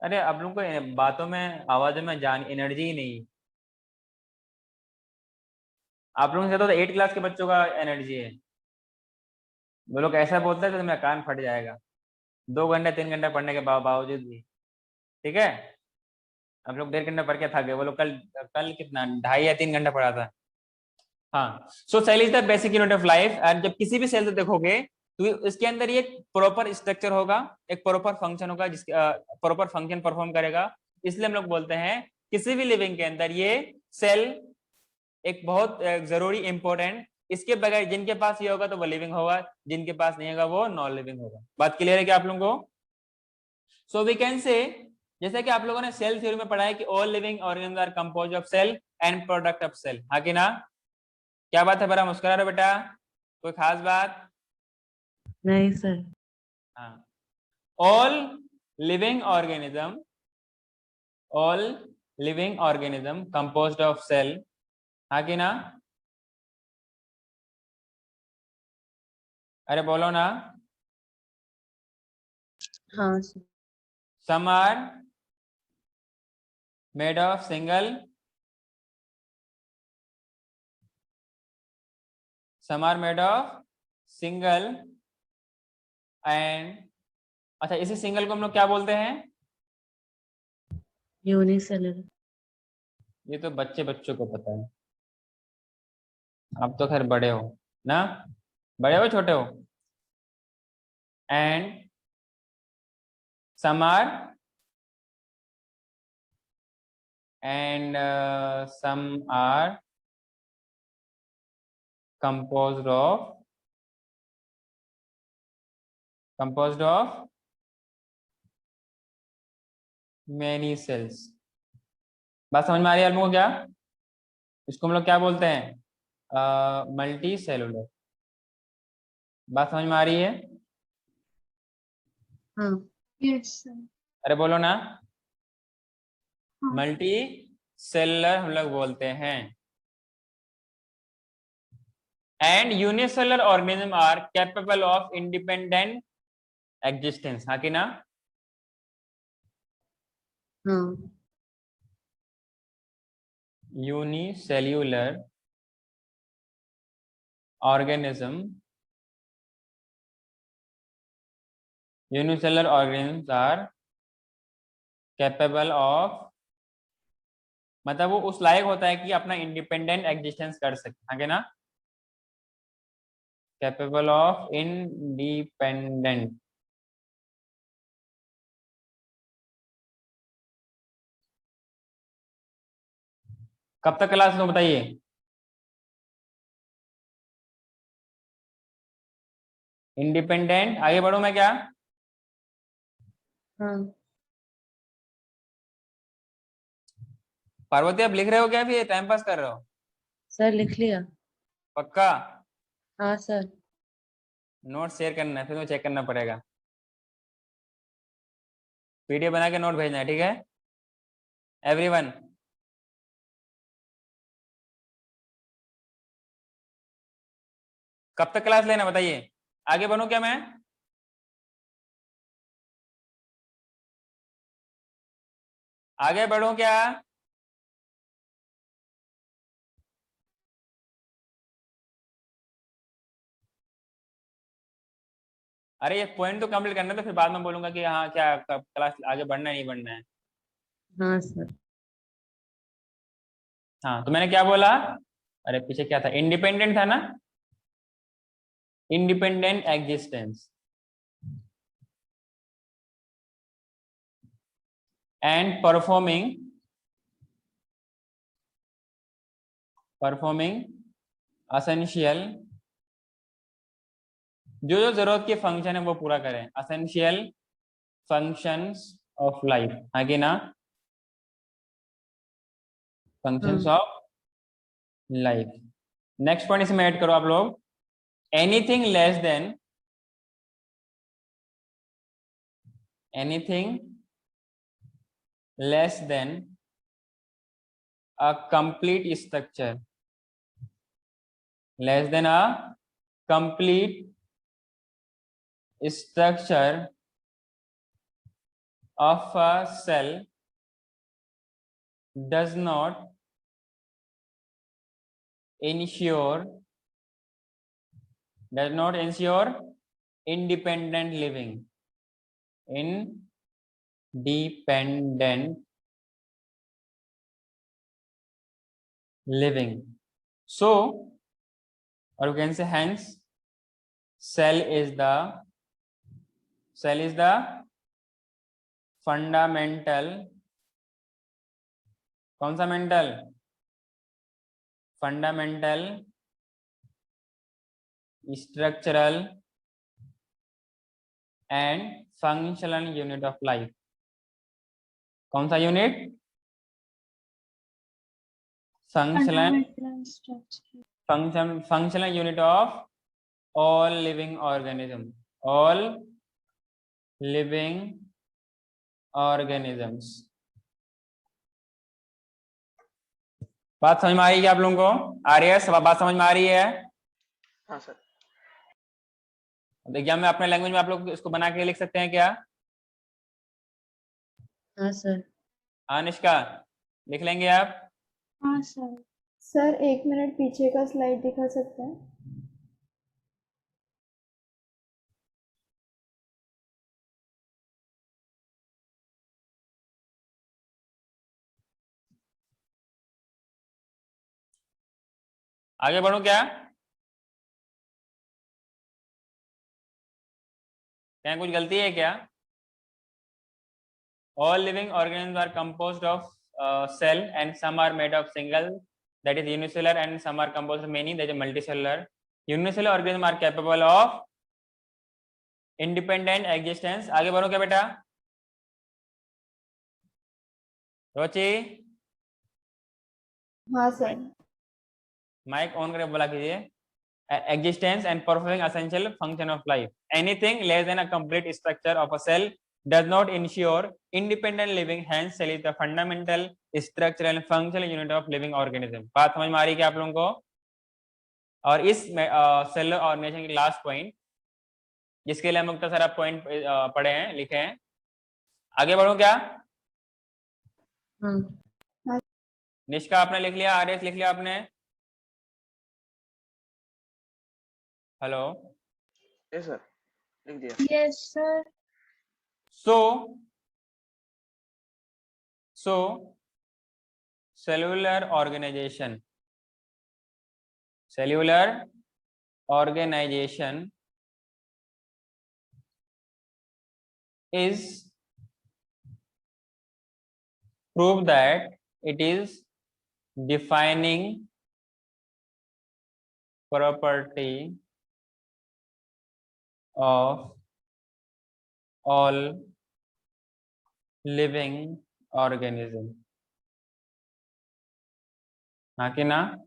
अरे आप लोगों को बातों में, आवाजों में जान एनर्जी ही नहीं। आप लोगों से तो 8 क्लास के बच्चों का एनर्जी है। वो लोग ऐसा बोलते हैं तो मेरा कान फट जाएगा 2 घंटे 3 घंटे पढ़ने के बावजूद भी। ठीक है, हम लोग 1.5 घंटे पढ़ के थक गए, वो लोग कल कल कितना 2.5 या 3 घंटे पढ़ा था। हाँ, so cell is the basic unit of life. And जब किसी भी सेल को देखोगे तो इसके अंदर ये प्रॉपर स्ट्रक्चर होगा, एक प्रॉपर फंक्शन होगा, जिसका प्रॉपर फंक्शन परफॉर्म करेगा। इसलिए हम लोग बोलते हैं किसी भी लिविंग के अंदर ये सेल एक बहुत जरूरी इंपॉर्टेंट, इसके बगैर जिनके पास ये होगा तो वो लिविंग होगा, जिनके पास नहीं होगा वो नॉन लिविंग होगा। बात क्लियर है क्या आप लोगों को? सो वी कैन से, जैसे कि आप लोगों ने सेल थ्योरी में पढ़ा है कि all living organism are composed of cell and product of cell, हाँ कि ना? क्या बात है, बड़ा मुस्कुरा रहे हो बेटा, कोई खास बात? नहीं सर। हाँ, all living organism, all living organism composed of cell, हाँ कि ना? अरे बोलो ना। हाँ sir. Some are made of single, some are made of single and, अच्छा इसी सिंगल को हम लोग क्या बोलते हैं? यूनिसेलुलर। ये तो बच्चों को पता है, आप तो खैर बड़े हो ना, बड़े हो छोटे हो? And some are and some are composed of many cells। बात समझ में आ रही है आप लोगों को क्या? इसको हम लोग क्या बोलते हैं, मल्टी सेलुलर। बात समझ में आ रही है? हाँ। Yes, sir. अरे बोलो ना। हाँ. मल्टी सेलुलर हम लोग बोलते हैं। And unicellular organism are capable of independent existence, हाँ कि ना? हाँ। Unicellular organism, unicellular organism are capable of, मतलब वो उस लायक होता है कि अपना इंडिपेंडेंट एग्जिस्टेंस कर सके, हाँ कि ना? Capable of independent. कब तक क्लास में बताइए? इंडिपेंडेंट, आगे बढ़ू मैं क्या? हाँ पार्वती आप लिख रहे हो क्या, फिर टाइम पास कर रहे हो? सर, लिख लिया। पक्का? हाँ सर। नोट शेयर करना है, फिर तो चेक करना पड़ेगा। पीडीएफ बना के नोट भेजना है, ठीक है एवरीवन? कब तक क्लास लेना बताइए, आगे बढ़ूं क्या मैं? आगे बढ़ूं क्या? अरे ये पॉइंट तो कंप्लीट करना है, तो फिर बाद में बोलूंगा कि हाँ क्या क्लास आगे बढ़ना है नहीं बढ़ना है। हाँ सर। हाँ तो मैंने क्या बोला, अरे पीछे क्या था, इंडिपेंडेंट था ना, independent existence and performing essential, जो जो जरूरत के फंक्शन है वो पूरा करें, असेंशियल फंक्शंस ऑफ लाइफ, आगे ना, फंक्शंस हाँ ऑफ लाइफ। नेक्स्ट पॉइंट इसमें ऐड करो आप लोग, anything less than, anything less than a complete structure, less than a complete structure of a cell does not ensure independent living, independent living. So, or you can say hence cell is the fundamental, कौन सा mental, fundamental structural and functional unit of life. कौन सा unit, Fundamental structure. functional unit of all living organism, all living organisms। बात समझ में आ रही है क्या आप लोगों को, आ रही है सब, बात समझ में आ रही है? हाँ सर। एग्जाम में अपने लैंग्वेज में आप लोग इसको बना के लिख सकते हैं क्या? हाँ सर। हाँ निष्का, लिख लेंगे आप? हाँ सर। सर 1 मिनट पीछे का स्लाइड दिखा सकते हैं? आगे बढ़ो क्या? क्या कुछ गलती है क्या? All living organisms are composed of cell, and some are made of single, that is unicellular, and some are composed of many, that is multicellular. Unicellular organisms are capable of independent existence. आगे बढ़ो क्या बेटा? रोची, हाँ sir. Mic on करके बोला कीजिए। Existence and performing essential function of life. Anything less than a complete structure of a cell does not ensure independent living. Hence, cell is the fundamental structural and functional unit of living organism. बात समझ में आ रही है क्या आप लोगों को? और इस सेलुलर ऑर्गेनाइजेशन की लास्ट पॉइंट, जिसके लिए हम लोग सारा पॉइंट पढ़े हैं, लिखे हैं, आगे बढ़ो क्या? हाँ निष्का आपने लिख लिया, आरएस लिख लिया आपने? हेलो, यस सर, लिख दिया। Yes, sir. so cellular organization is prove that it is defining property of all living organism। हाँ कि ना?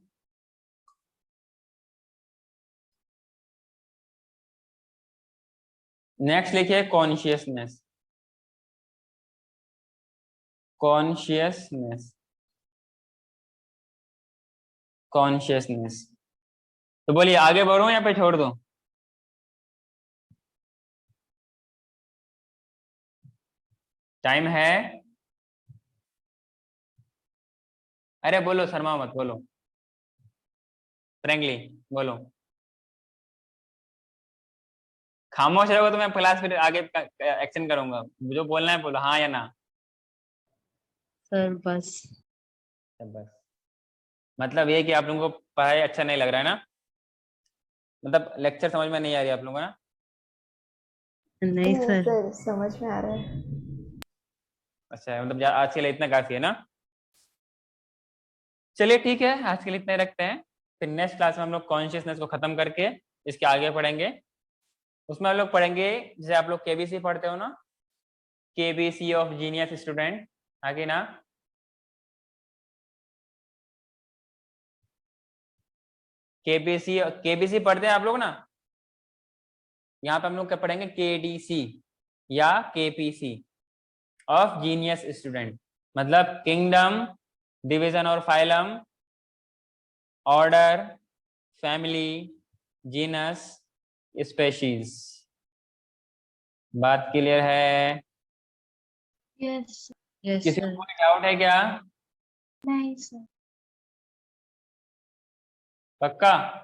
नेक्स्ट लिखिए कॉन्शियसनेस। तो बोलिए आगे बढ़ूं या पे छोड़ दूं? टाइम है? अरे बोलो, शर्मा मत, बोलो फ्रेंकली बोलो। खामोश रहोगे तो मैं क्लास फिर आगे एक्शन करूंगा, जो बोलना है बोलो, हाँ या ना। सर बस। बस मतलब ये कि आप लोगों को पढ़ाई अच्छा नहीं लग रहा है ना, मतलब लेक्चर समझ में नहीं आ रही आप लोगों को ना। नहीं सर। सर समझ में आ रहा है। अच्छा मतलब आज के लिए इतना काफी है ना। चलिए ठीक है, आज के लिए इतना ही रखते हैं, फिर नेक्स्ट क्लास में हम लोग कॉन्शियसनेस को खत्म करके इसके आगे पढ़ेंगे। उसमें हम लोग पढ़ेंगे, जैसे आप लोग केबीसी पढ़ते हो ना, केबीसी ऑफ जीनियस स्टूडेंट, आगे ना, केबीसी केबीसी पढ़ते हैं आप लोग ना, यहाँ पे हम लोग क्या पढ़ेंगे, केडीसी या केपीसी ऑफ जीनियस स्टूडेंट, मतलब किंगडम, डिवीजन और phylum, order, family, genus, species. बात क्लियर है? यस। यस किसी को सर। कोई डाउट है क्या? नहीं सर। पक्का?